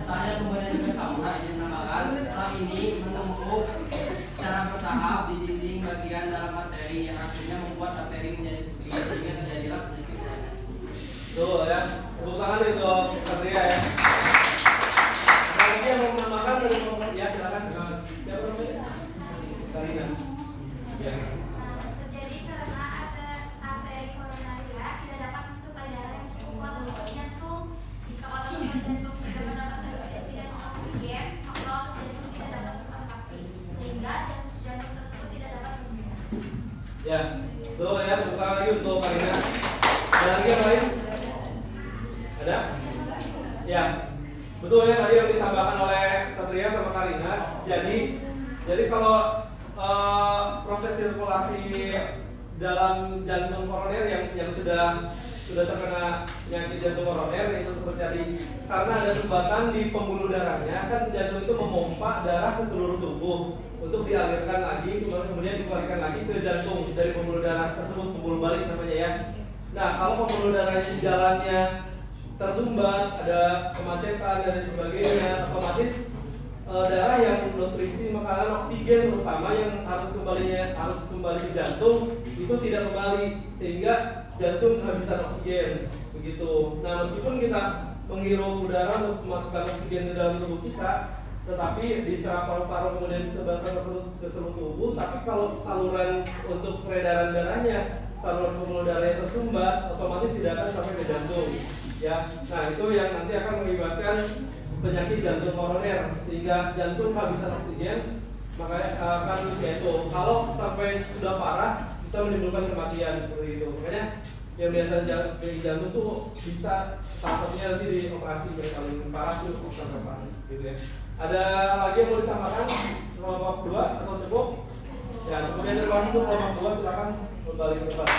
Speaker 6: Saya sebenarnya juga sama izin menambahkan. Setelah ini menumpuk secara bertahap di dinding bagian dalam arteri yang akhirnya membuat arteri menjadi sempit sehingga terjadilah penyakit.
Speaker 1: Tuh ya. Tepuk tangan itu Satria ya. Ada lagi yang mau menambahkan dari kelompok ya silakan. Siapa namanya? Karina. Ya.
Speaker 5: Terjadi karena arteri koronaria tidak dapat mensuplai darah yang cukup kuat untuk jantung. Jika otot jantung tidak mendapatkan nutrisi dan oksigen, maka otot jantung tidak dapat berkontraksi, sehingga jantung tersebut tidak dapat berfungsi.
Speaker 1: Ya. Tuh ya, tepuk tangan lagi untuk Karina. Ada lagi yang lain? Ada? Ya. Betul ya tadi yang ditambahkan oleh Satria sama Karina. Jadi kalau proses sirkulasi dalam jantung koroner yang sudah terkena penyakit jantung koroner itu seperti tadi, karena ada sumbatan di pembuluh darahnya, kan jantung itu memompa darah ke seluruh tubuh untuk dialirkan lagi, kemudian dikembalikan lagi ke jantung dari pembuluh darah tersebut, pembuluh balik namanya ya. Nah kalau pembuluh darahnya jalannya tersumbat, ada kemacetan dan sebagainya, otomatis darah yang nutrisi makanan oksigen terutama yang harus kembali ke jantung itu tidak kembali, sehingga jantung kehabisan oksigen begitu. Nah meskipun kita menghirup udara untuk memasukkan oksigen di dalam tubuh kita, tetapi diserap paru-paru kemudian disebarkan ke seluruh tubuh, tapi kalau saluran untuk peredaran darahnya, saluran pembuluh darahnya tersumbat, otomatis tidak akan sampai ke jantung ya. Nah itu yang nanti akan mengakibatkan penyakit jantung koroner, sehingga jantung kehabisan oksigen, makanya akan yaitu kalau sampai sudah parah bisa menimbulkan kematian seperti itu. Makanya yang biasa jantung tuh bisa salah satunya nanti dioperasi, yang paling parah itu sampai operasi gitu ya. Ada lagi yang mau ditambahkan kelompok 2 atau cukup? Ya kemudian dari kelompok itu kelompok 2 silakan kembali ke depan.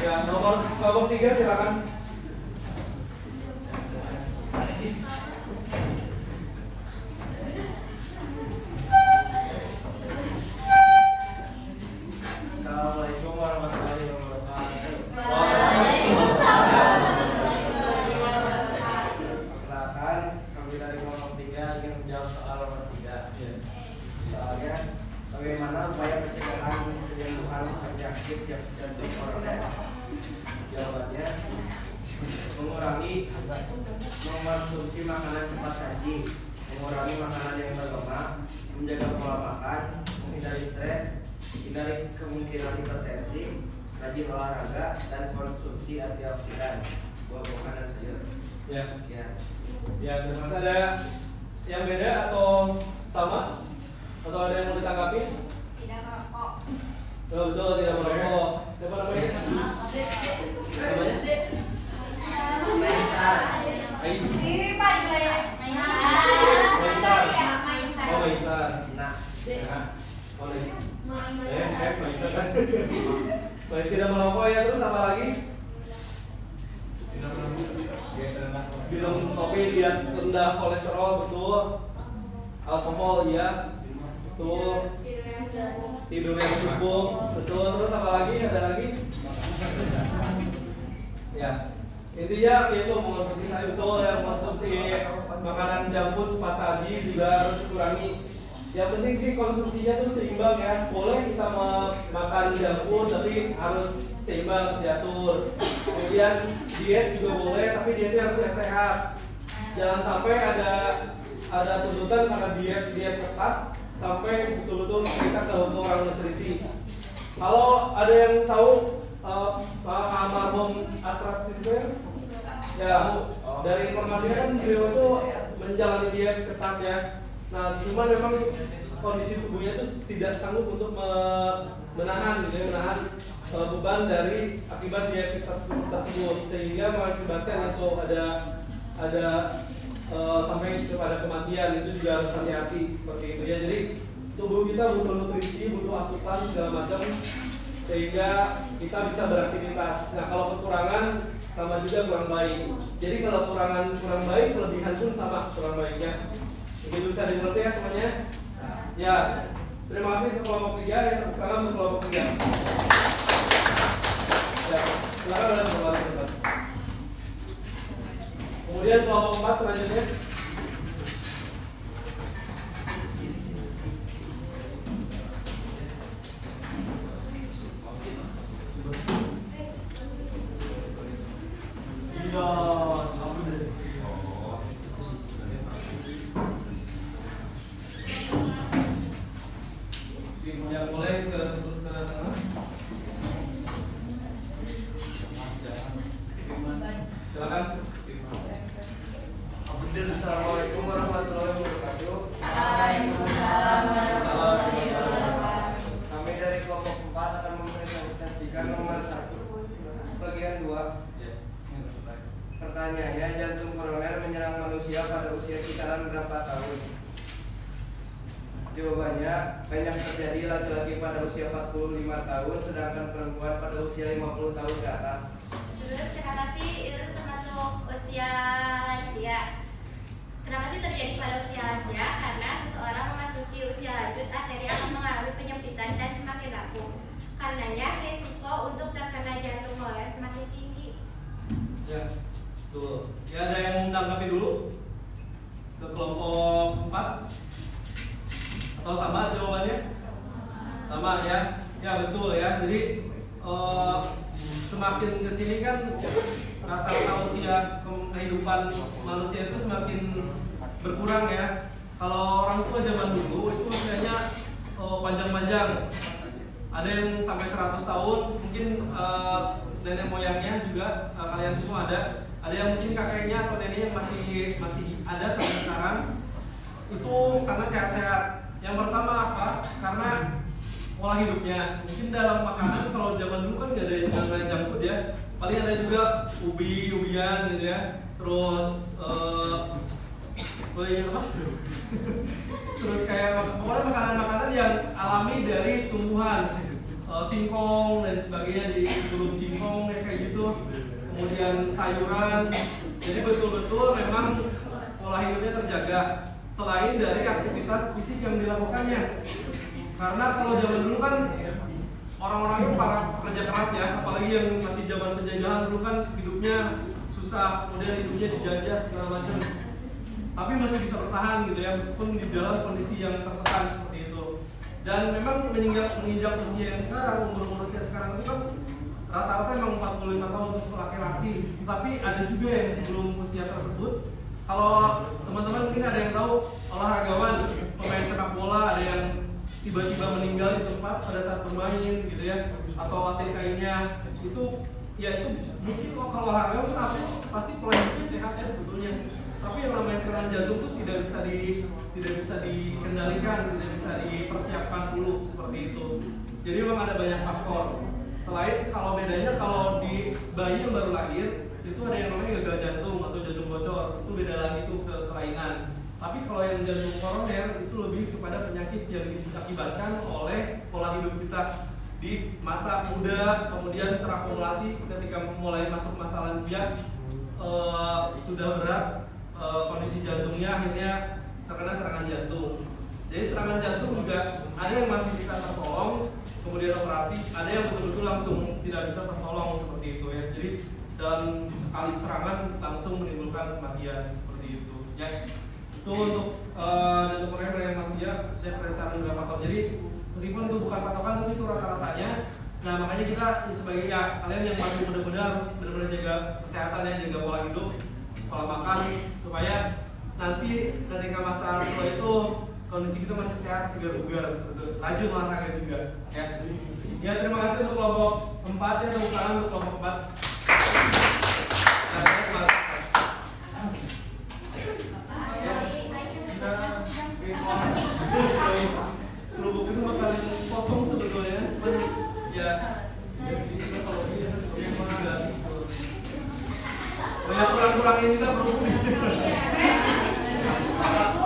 Speaker 1: Ya kelompok 3 silakan.
Speaker 2: Assalamualaikum warahmatullahi wabarakatuh. Silakan kami dari kelompok 3 ingin menjawab soal nomor 3. Soalnya bagaimana upaya pencegahan penyembuhan penyakit jantung koroner? Jawabannya mengurangi mengkonsumsi makanan cepat saji, mengurangi makanan yang berlemak, menjaga pola makan, menghindari stres, hindari kemungkinan hipertensi, rajin olahraga, dan konsumsi antioksidan, buah-buahan dan sayur.
Speaker 1: Ya.
Speaker 2: Sekian.
Speaker 1: Ya, terima kasih. Ada yang beda atau sama? Atau ada yang mau ditanggapi?
Speaker 5: Tidak merokok.
Speaker 1: Betul, tidak merokok. Siapa namanya? Namanya? Ain.
Speaker 5: Ini Pak juga ya.
Speaker 1: Maisar.
Speaker 5: Maisar.
Speaker 1: Oh, Maisar.
Speaker 2: Nah,
Speaker 1: Nah, oh, Maisar kan. Baik, tidak merokok ya, terus apa lagi? Minum kopi biar rendah kolesterol, betul. Alkohol ya, betul. Tidur yang cukup, betul. Terus apa lagi? Ada lagi? Ya, intinya yaitu mengonsumsi betul ya, mengonsumsi makanan junk food, cepat saji juga harus dikurangi. Yang penting sih konsumsinya tuh seimbang ya. Boleh kita makan junk food tapi harus seimbang, harus diatur. Kemudian diet juga boleh tapi dietnya harus yang sehat. Jangan sampai ada tuntutan karena diet ketat sampai betul-betul kita kekurangan nutrisi. Kalau ada yang tahu soal almarhum Ashraf Silver, ya dari informasinya kan beliau itu menjalani diet ketat ya. Nah, cuman memang kondisi tubuhnya itu tidak sanggup untuk menahan beban dari akibat diet tersebut, sehingga mengakibatkan itu ada sampai kepada kematian. Itu juga harus hati-hati seperti itu ya. Jadi tubuh kita butuh nutrisi, butuh asupan segala macam sehingga kita bisa beraktivitas. Nah, kalau kekurangan sama juga kurang baik. Jadi kalau kurang baik, kelebihan pun sama kurang baiknya. Begitu bisa dimengerti ya semuanya? Ya, terima kasih ke kelompok 3 yang tepuk tangan untuk kelompok 3. Ya, silakan udah kembali ke depan. Kemudian kelompok 4 selanjutnya. Yang boleh ke sebut tanda tangan. Silakan.
Speaker 2: Assalamualaikum warahmatullahi wabarakatuh.
Speaker 5: Waalaikumsalam warahmatullahi wabarakatuh.
Speaker 2: Kami dari kelompok 4 akan mempresentasikan nomor 1 bagian 2. Pertanyaannya, jantung koroner menyerang manusia pada usia kisaran berapa tahun? Jawabannya, banyak terjadi laki-laki pada usia 45 tahun, sedangkan perempuan pada usia 50 tahun ke atas.
Speaker 5: Terus kenapa sih itu termasuk usia lansia? Kenapa sih terjadi pada usia lansia? Karena seseorang memasuki usia lanjut, arteri akan mengalami penyempitan dan semakin rapuh. Karenanya resiko untuk terkena jantung koroner semakin tinggi.
Speaker 1: Ya, tuh. Ya, ada yang menanggapi dulu ke kelompok 4? Atau sama jawabannya? Sama ya? Ya betul ya. Jadi semakin kesini kan rata-rata usia kehidupan manusia itu semakin berkurang ya. Kalau orang tua zaman dulu itu usianya panjang-panjang. Ada yang sampai 100 tahun, mungkin nenek moyangnya juga kalian semua ada. Ada yang mungkin kakeknya atau neneknya masih ada sampai sekarang. Itu karena sehat-sehat. Yang pertama apa? Karena pola hidupnya. Mungkin dalam makanan kalau zaman dulu kan nggak ada junk food ya. Paling ada juga ubi-ubian gitu ya. Terus terus kayak makanan-makanan yang alami dari tumbuhan, singkong dan sebagainya, di burung singkong kayak gitu. Kemudian sayuran. Jadi betul-betul memang pola hidupnya terjaga. Selain dari aktivitas fisik yang dilakukannya. Karena kalau zaman dulu kan orang-orangnya para pekerja keras ya, apalagi yang masih zaman penjajahan dulu kan hidupnya susah, kemudian hidupnya dijajah segala macam. Tapi masih bisa bertahan gitu ya, meskipun di dalam kondisi yang tertekan seperti itu. Dan memang menginjak usia yang sekarang, umur-umurnya sekarang itu kan rata-rata emang 45 tahun untuk laki-laki. Tapi ada juga yang sebelum usia tersebut. Kalau teman-teman mungkin ada yang tahu olahragawan, pemain sepak bola, ada yang tiba-tiba meninggal di tempat pada saat bermain gitu ya, atau ATK-nya itu ya itu mungkin kalau olahraga pasti pola hidupnya sehat ya sebetulnya. Tapi yang namanya serangan jantung itu tidak bisa dikendalikan, tidak bisa dipersiapkan dulu seperti itu. Jadi memang ada banyak faktor. Selain kalau bedanya kalau di bayi yang baru lahir itu ada yang namanya gagal jantung atau jantung bocor, itu beda lagi tuh ke kelainan. Tapi kalau yang jantung koroner itu lebih kepada penyakit yang diakibatkan oleh pola hidup kita di masa muda, kemudian terakumulasi ketika mulai masuk masa lansia, sudah berat kondisi jantungnya, akhirnya terkena serangan jantung. Jadi serangan jantung juga ada yang masih bisa tertolong, kemudian operasi, ada yang betul-betul langsung tidak bisa tertolong seperti itu ya. Jadi dalam sekali serangan langsung menimbulkan kematian seperti itu ya. Itu untuk jantung koroner yang masih ya, saya berdasarkan berapa tahun. Jadi meskipun itu bukan patokan, tapi itu rata-ratanya. Nah makanya kita sebagai ya, kalian yang masih muda-muda harus benar-benar jaga kesehatannya, jaga pola hidup, pola makan, supaya nanti ketika masa tua itu kondisi kita masih sehat, segar bugar, seperti itu. Rajin olahraga juga ya. Ya terima kasih untuk kelompok 4 ya, tepuk tangan untuk kelompok 4. Kerupuk itu makan kosong sebetulnya, cuman ya sedikit kalau bisa seperti itu juga. Banyak kurang-kurangin juga kerupuknya.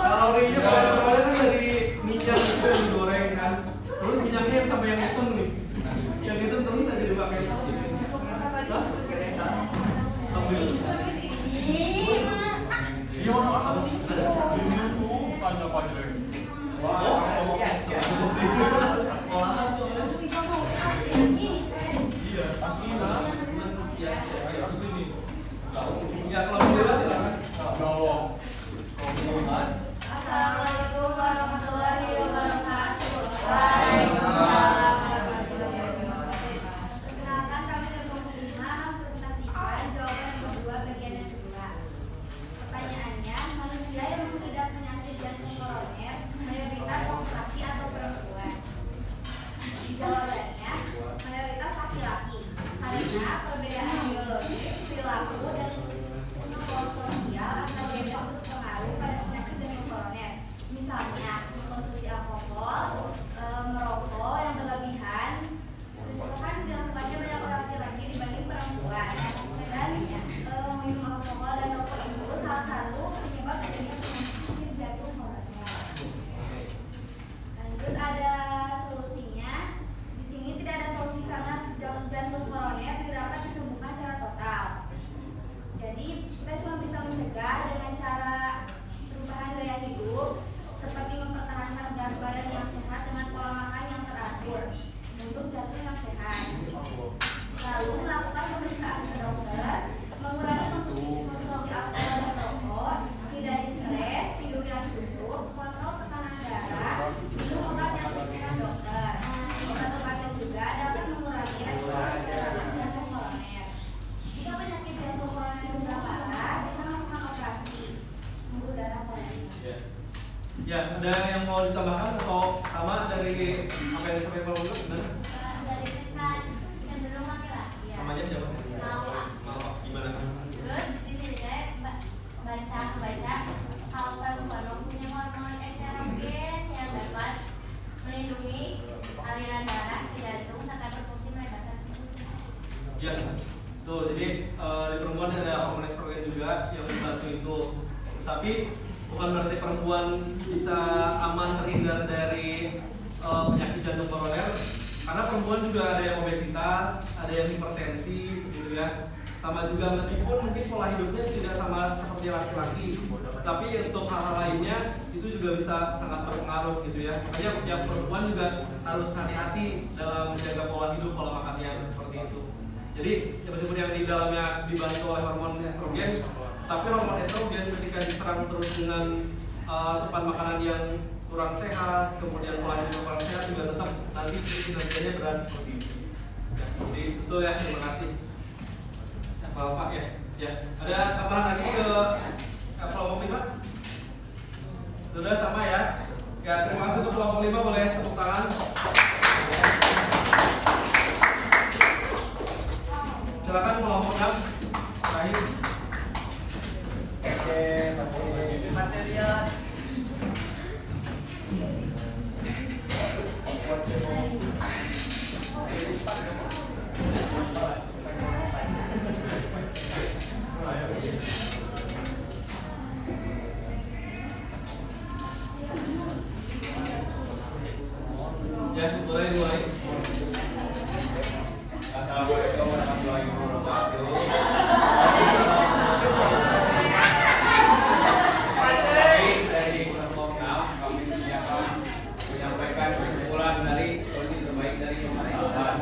Speaker 1: Kalorinya kolesterolnya kan dari minyak itu yang digoreng kan, terus minyaknya yang sampai yang hitam nih, yang hitam terus aja dipakai.
Speaker 4: Iya, orang-orang tuh panjang-panjang.
Speaker 1: Olahan tuh iya asli ya asli nih. Ya kalau bebas silakan.
Speaker 5: Assalamualaikum warahmatullahi wabarakatuh. Perkenalkan, kami kelompok 5 mempresentasikan jawaban yang kedua bagian yang kedua. Pertanyaannya, manusia yang mengidap penyakit jantung koroner mayoritas laki-laki atau perempuan? Jawabannya mayoritas laki-laki, karena perbedaan biologis, perilaku, dan
Speaker 1: Ya, ada yang mau ditambahkan atau sama dari apa yang disampaikan Pak Guru?
Speaker 5: Dari kan cenderung laki-laki ya.
Speaker 1: Namanya siapa?
Speaker 5: Hawa.
Speaker 1: Maaf, gimana?
Speaker 5: Terus di sini saya baca kalau perempuan mempunyai hormon estrogen yang dapat melindungi aliran darah di jantung serta berfungsi meredakan
Speaker 1: Ya, tuh jadi di perempuan ada hormon estrogen juga yang membantu itu. Tapi bukan berarti perempuan bisa aman terhindar dari penyakit jantung koroner, karena perempuan juga ada yang obesitas, ada yang hipertensi, gitu ya. Sama juga meskipun mungkin pola hidupnya tidak sama seperti laki-laki, tapi untuk hal-hal lainnya itu juga bisa sangat berpengaruh gitu ya. Makanya yang perempuan juga harus hati-hati dalam menjaga pola hidup, pola makan yang seperti itu. Jadi ya meskipun yang di dalamnya dibantu oleh hormon estrogen, tapi hormon estrogen ketika diserang terus dengan asupan makanan yang kurang sehat, kemudian pola hidup yang kurang sehat juga tetap nanti kinerjanya berat seperti itu. Ya, jadi betul ya, terima kasih. Pak ya, ya. Ada tambahan lagi ke kelompok 5? Sudah sama ya? Ya, terima kasih untuk kelompok 5, boleh tepuk tangan. Silakan kelompok 6 terakhir. Oke, material. Ya, boleh mulai.
Speaker 4: Assalamualaikum warahmatullahi wabarakatuh. Dari kelompok 6 kami akan menyampaikan kesimpulan dari solusi terbaik dari permasalahan.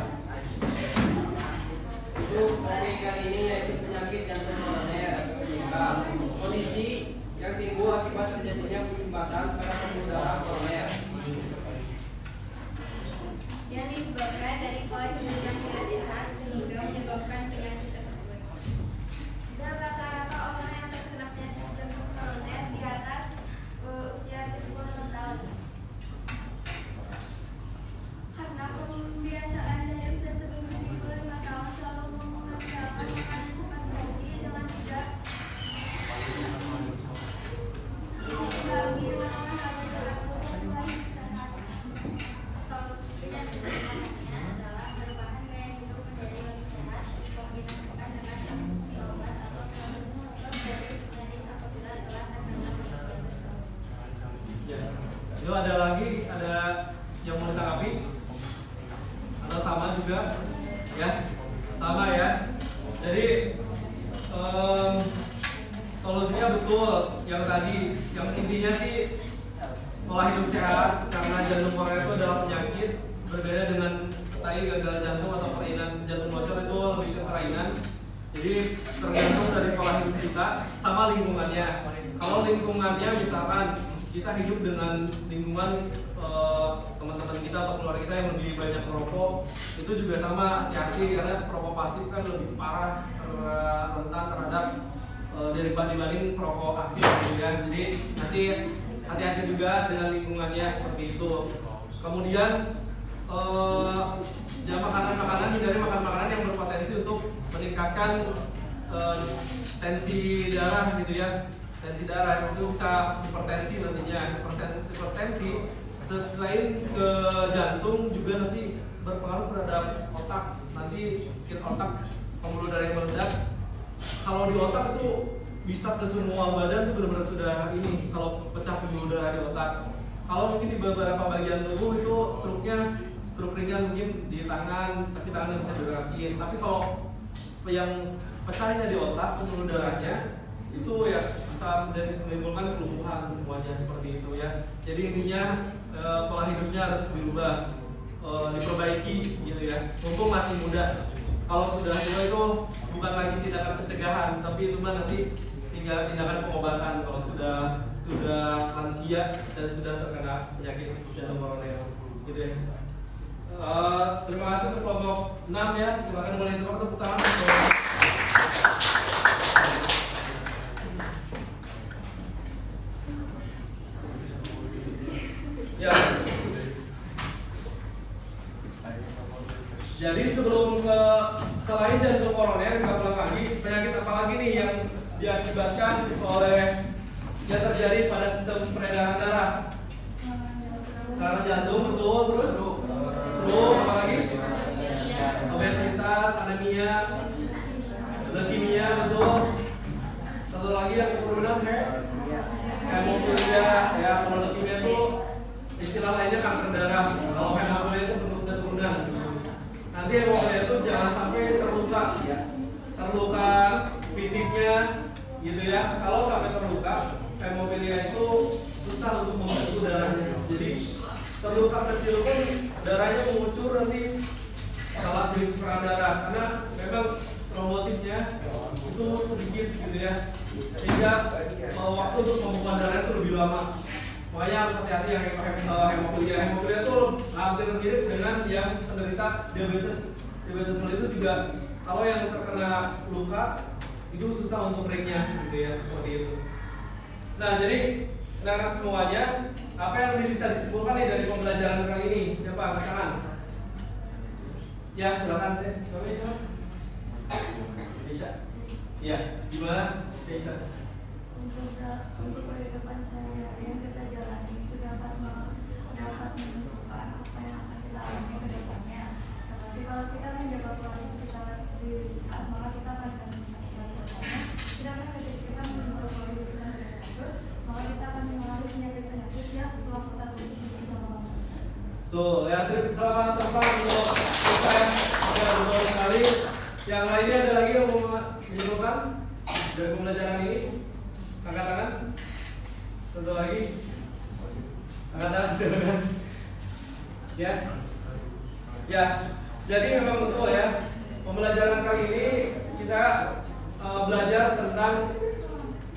Speaker 6: Untuk topik kali ini yaitu penyakit jantung koroner, kondisi yang timbul akibat terjadinya penyumbatan pada pembuluh darah koroner
Speaker 5: yang disebabkan dari pola hidup yang tidak sehat sehingga menyebabkan penyakit tersebut. Dan rata-rata orang yang terkena penyakit jantung koroner di atas usia 76 tahun. Karena pembiasaan dari usia sebelum 25 tahun selalu mengandalkan makanan cepat saji dengan tidak mempengaruhi dengan olahraga teratur dan pola hidup sehat. Solusinya sederhananya adalah perubahan gaya hidup menjadi lebih sehat dikombinasikan dengan konsumsi obat atau produk dari medis apabila telah terkena penyakit tersebut.
Speaker 1: Ya. Itu ada lagi, ada yang mau ditanggapi? Atau sama juga? Ya, sama ya. Jadi solusinya betul yang tadi, yang intinya sih pola hidup sehat, karena jantung koroner itu adalah penyakit berbeda dengan tadi gagal jantung atau kelainan jantung bocor itu lebih ke kelainan. Jadi tergantung dari pola hidup kita sama lingkungannya. Kalau lingkungannya misalkan kita hidup dengan lingkungan teman-teman kita atau keluarga kita yang lebih banyak merokok, itu juga sama, hati-hati karena perokok pasif kan lebih parah rentan terhadap dibanding perokok aktif gitu ya. Jadi nanti hati-hati juga dengan lingkungannya seperti itu. Kemudian jangan makanan-makanan, hindari makan makanan yang berpotensi untuk meningkatkan tensi darah gitu ya. Tensi darah itu bisa hipertensi nantinya. Hipertensi selain ke jantung juga nanti berpengaruh terhadap otak. Nanti otak, pembuluh darah yang meledak. Kalau di otak itu bisa ke semua badan itu benar-benar sudah ini. Kalau pecah pembuluh darah di otak. Kalau mungkin di beberapa bagian tubuh itu stroke ringan mungkin di tangan, tapi tangan bisa digerakin. Tapi kalau yang pecahnya di otak pembuluh darahnya itu ya bisa menimbulkan kelumpuhan semuanya seperti itu ya. Jadi intinya pola hidupnya harus dirubah, diperbaiki gitu ya. Mumpung masih muda. Kalau sudah tua itu bukan lagi tindakan pencegahan, tapi itu mah nanti tinggal tindakan pengobatan kalau sudah lansia dan sudah terkena penyakit jantung koroner gitu ya. Terima kasih untuk kelompok 6 ya. Silakan mulai tepuk tangan. diakibatkan oleh yang terjadi pada sistem peredaran darah. Serangan jantung, betul. Terus stroke, apa lagi? Obesitas, anemia, leukemia, betul. Satu lagi yang keturunan hemofilia. Ya, kalau leukemia itu istilah lainnya kanker darah. Kalau hemofilia itu bentuk keturunan. Nanti hemofilia itu jangan sampai terluka fisiknya, gitu ya. Kalau sampai terluka, hemofilia itu susah untuk membentuk darahnya. Jadi terluka kecil pun darahnya mengucur nanti salah di peran darah karena memang trombositnya itu sedikit gitu ya, sehingga waktu untuk pembukaan darah itu lebih lama. Makanya harus hati-hati yang hemofilia. Hemofilia itu hampir mirip dengan yang penderita diabetes. Diabetes mellitus juga kalau yang terkena luka itu susah untuk ringnya gitu ya, seperti itu. Nah, jadi rekan semuanya, apa yang bisa disimpulkan nih dari pembelajaran kali ini? Siapa angkat tangan? Ya, silakan deh. Namanya siapa? Desha. Ya, gimana? Desha.
Speaker 7: Untuk kehidupan sehari-hari yang kita jalani itu dapat menentukan apa yang akan kita alami ke depannya. Seperti kalau kita menjaga pola hidup kita lebih sehat, maka kita akan mencapai kedepannya. Sedangkan ketika kita menjaga pola hidup kita terus, maka kita akan mengalami penyakit-penyakit yang telah kita tulis bersama.
Speaker 1: Tuh, ya, selamat terbang untuk kita. Ya, betul sekali. Yang lainnya ada lagi yang mau menyimpulkan dari pembelajaran ini? Angkat tangan. Satu lagi. Angkat tangan, silakan. Ya. Ya. Jadi memang betul ya. Pembelajaran kali ini kita belajar tentang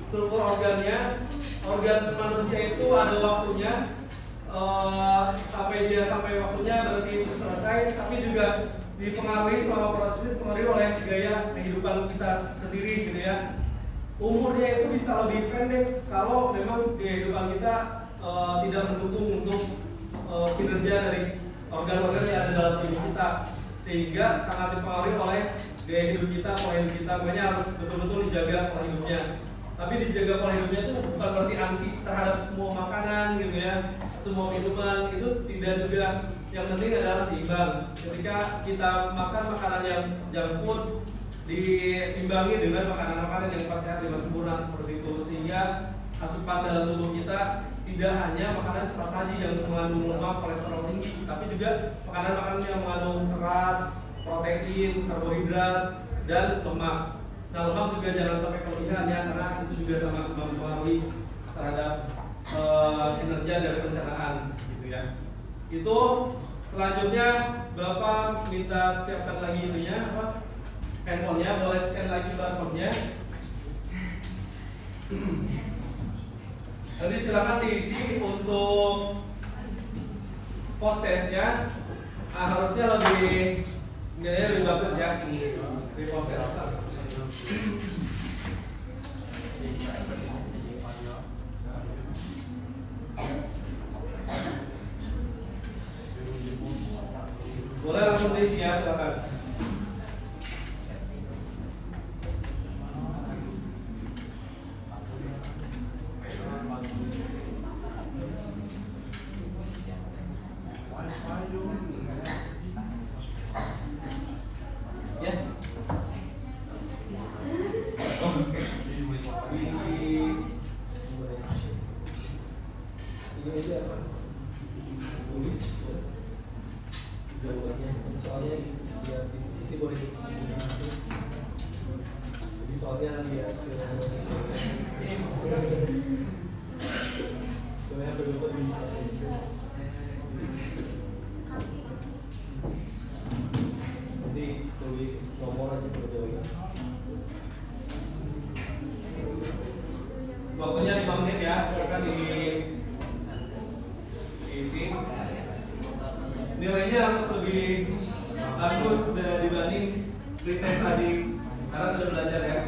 Speaker 1: struktur organnya. Organ manusia itu ada waktunya. Sampai waktunya berarti itu selesai, tapi juga dipengaruhi selama proses dipengaruhi oleh gaya kehidupan kita sendiri gitu ya. Umurnya itu bisa lebih pendek kalau memang kehidupan kita tidak mendukung untuk kinerja dari organ-organ yang ada dalam tubuh kita, sehingga sangat dipengaruhi oleh gaya hidup kita, pola hidup kita. Makanya harus betul-betul dijaga pola hidupnya. Tapi dijaga pola hidupnya itu bukan berarti anti terhadap semua makanan gitu ya, semua minuman itu tidak juga. Yang penting adalah seimbang. Ketika kita makan makanan yang junk food, diimbangi dengan makanan-makanan yang sehat, lima sempurna seperti itu, sehingga asupan dalam tubuh kita tidak hanya makanan cepat saji yang mengandung lemak, kolesterol tinggi, tapi juga makanan-makanan yang mengandung serat, protein, karbohidrat, dan lemak. Nah, lemak juga jangan sampai kelebihan ya, karena itu juga sangat mempengaruhi terhadap kinerja dari pencernaan gitu ya. Itu selanjutnya Bapak minta siapkan lagi ininya apa? Handphonenya, boleh scan lagi barcode-nya. Nanti silakan diisi untuk post testnya. Harusnya lebih bagus ya di post test. Boleh langsung diisi ya, silakan. Ya. Ini aja apa? Tulis jawabannya, soalnya dia itu boleh masuk. Jadi soalnya dia soalnya berubah di nanti tulis nomor aja seperti itu. Waktunya 5 menit ya, silakan diisi. Nilainya harus lebih bagus dibanding pretest tadi karena sudah belajar ya.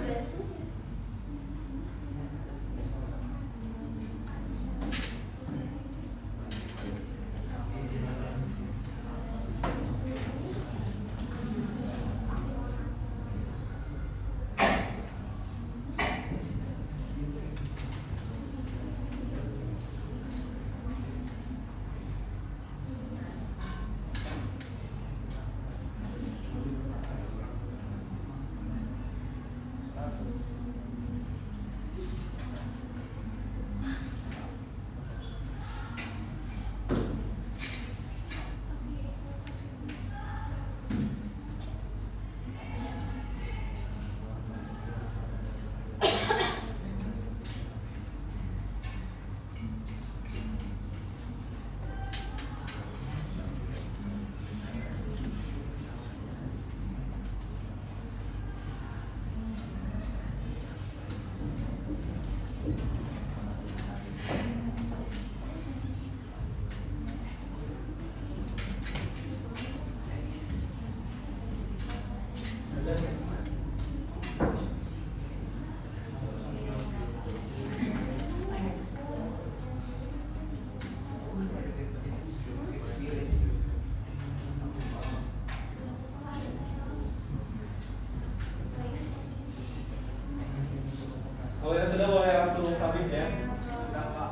Speaker 1: sudah boleh langsung submit ya.
Speaker 2: Sudah Pak.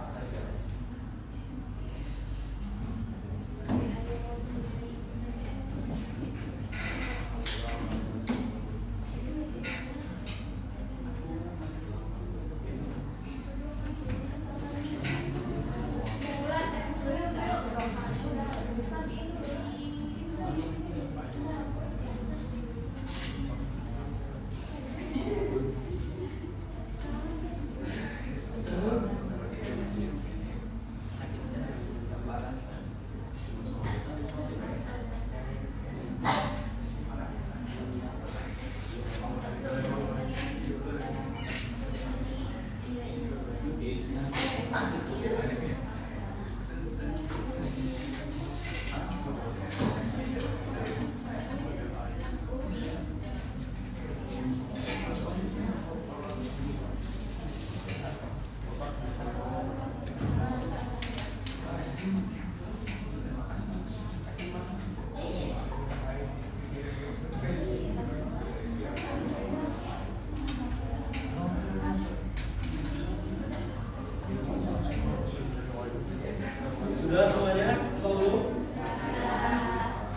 Speaker 1: Sudah semuanya? Atau belum?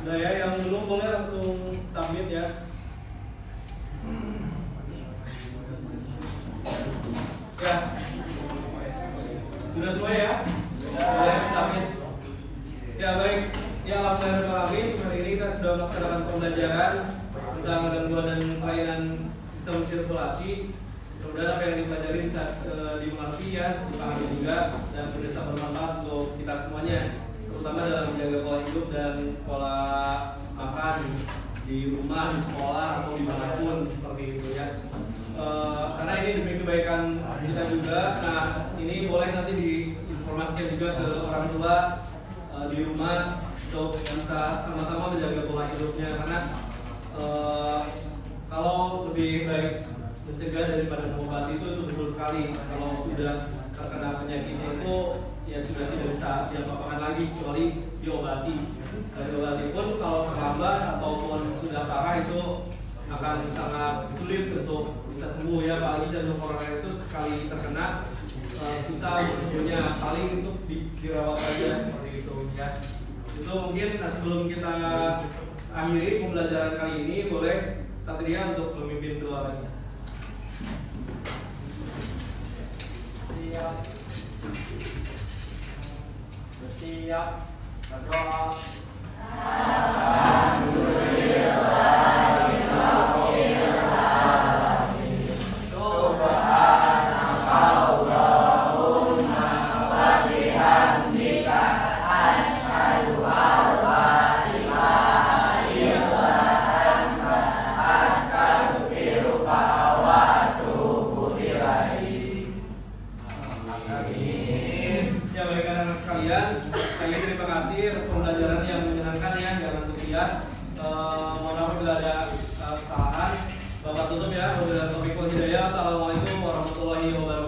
Speaker 1: Sudah ya, yang belum boleh langsung submit ya. Ya. Sudah semua ya? Boleh submit. Ya baik. Ya alhamdulillah hari ini kita sudah melaksanakan pembelajaran tentang gangguan dan kelainan sistem sirkulasi. Mudah-mudahan apa yang dipelajari bisa dimengerti ya, dipahami juga dan bisa bermanfaat untuk kita semuanya, terutama dalam menjaga pola hidup dan pola makan di rumah, di sekolah atau dimanapun seperti itu ya. Karena ini demi kebaikan kita juga. Nah ini boleh nanti diinformasikan juga ke orang tua di rumah untuk bisa sama-sama menjaga pola hidupnya, karena kalau lebih baik mencegah daripada mengobati itu betul sekali. Kalau sudah terkena penyakitnya itu ya sudah tidak bisa diapa-apakan lagi kecuali diobati. Dan diobati pun kalau terlambat ataupun sudah parah itu akan sangat sulit untuk bisa sembuh ya, apalagi jantung koroner itu sekali terkena susah sembuhnya, paling untuk dirawat saja seperti itu ya. Itu mungkin sebelum kita akhiri pembelajaran kali ini, boleh Satria untuk memimpin doanya.
Speaker 2: Bersiap, berdoa.
Speaker 1: Ya baik anak-anak sekalian, sekali lagi terima kasih atas pembelajaran yang menyenangkan ya, yang antusias. Mohon maaf bila ada kesalahan. Bapak tutup ya. Wabillahi taufiq wal hidayah. Assalamualaikum warahmatullahi wabarakatuh.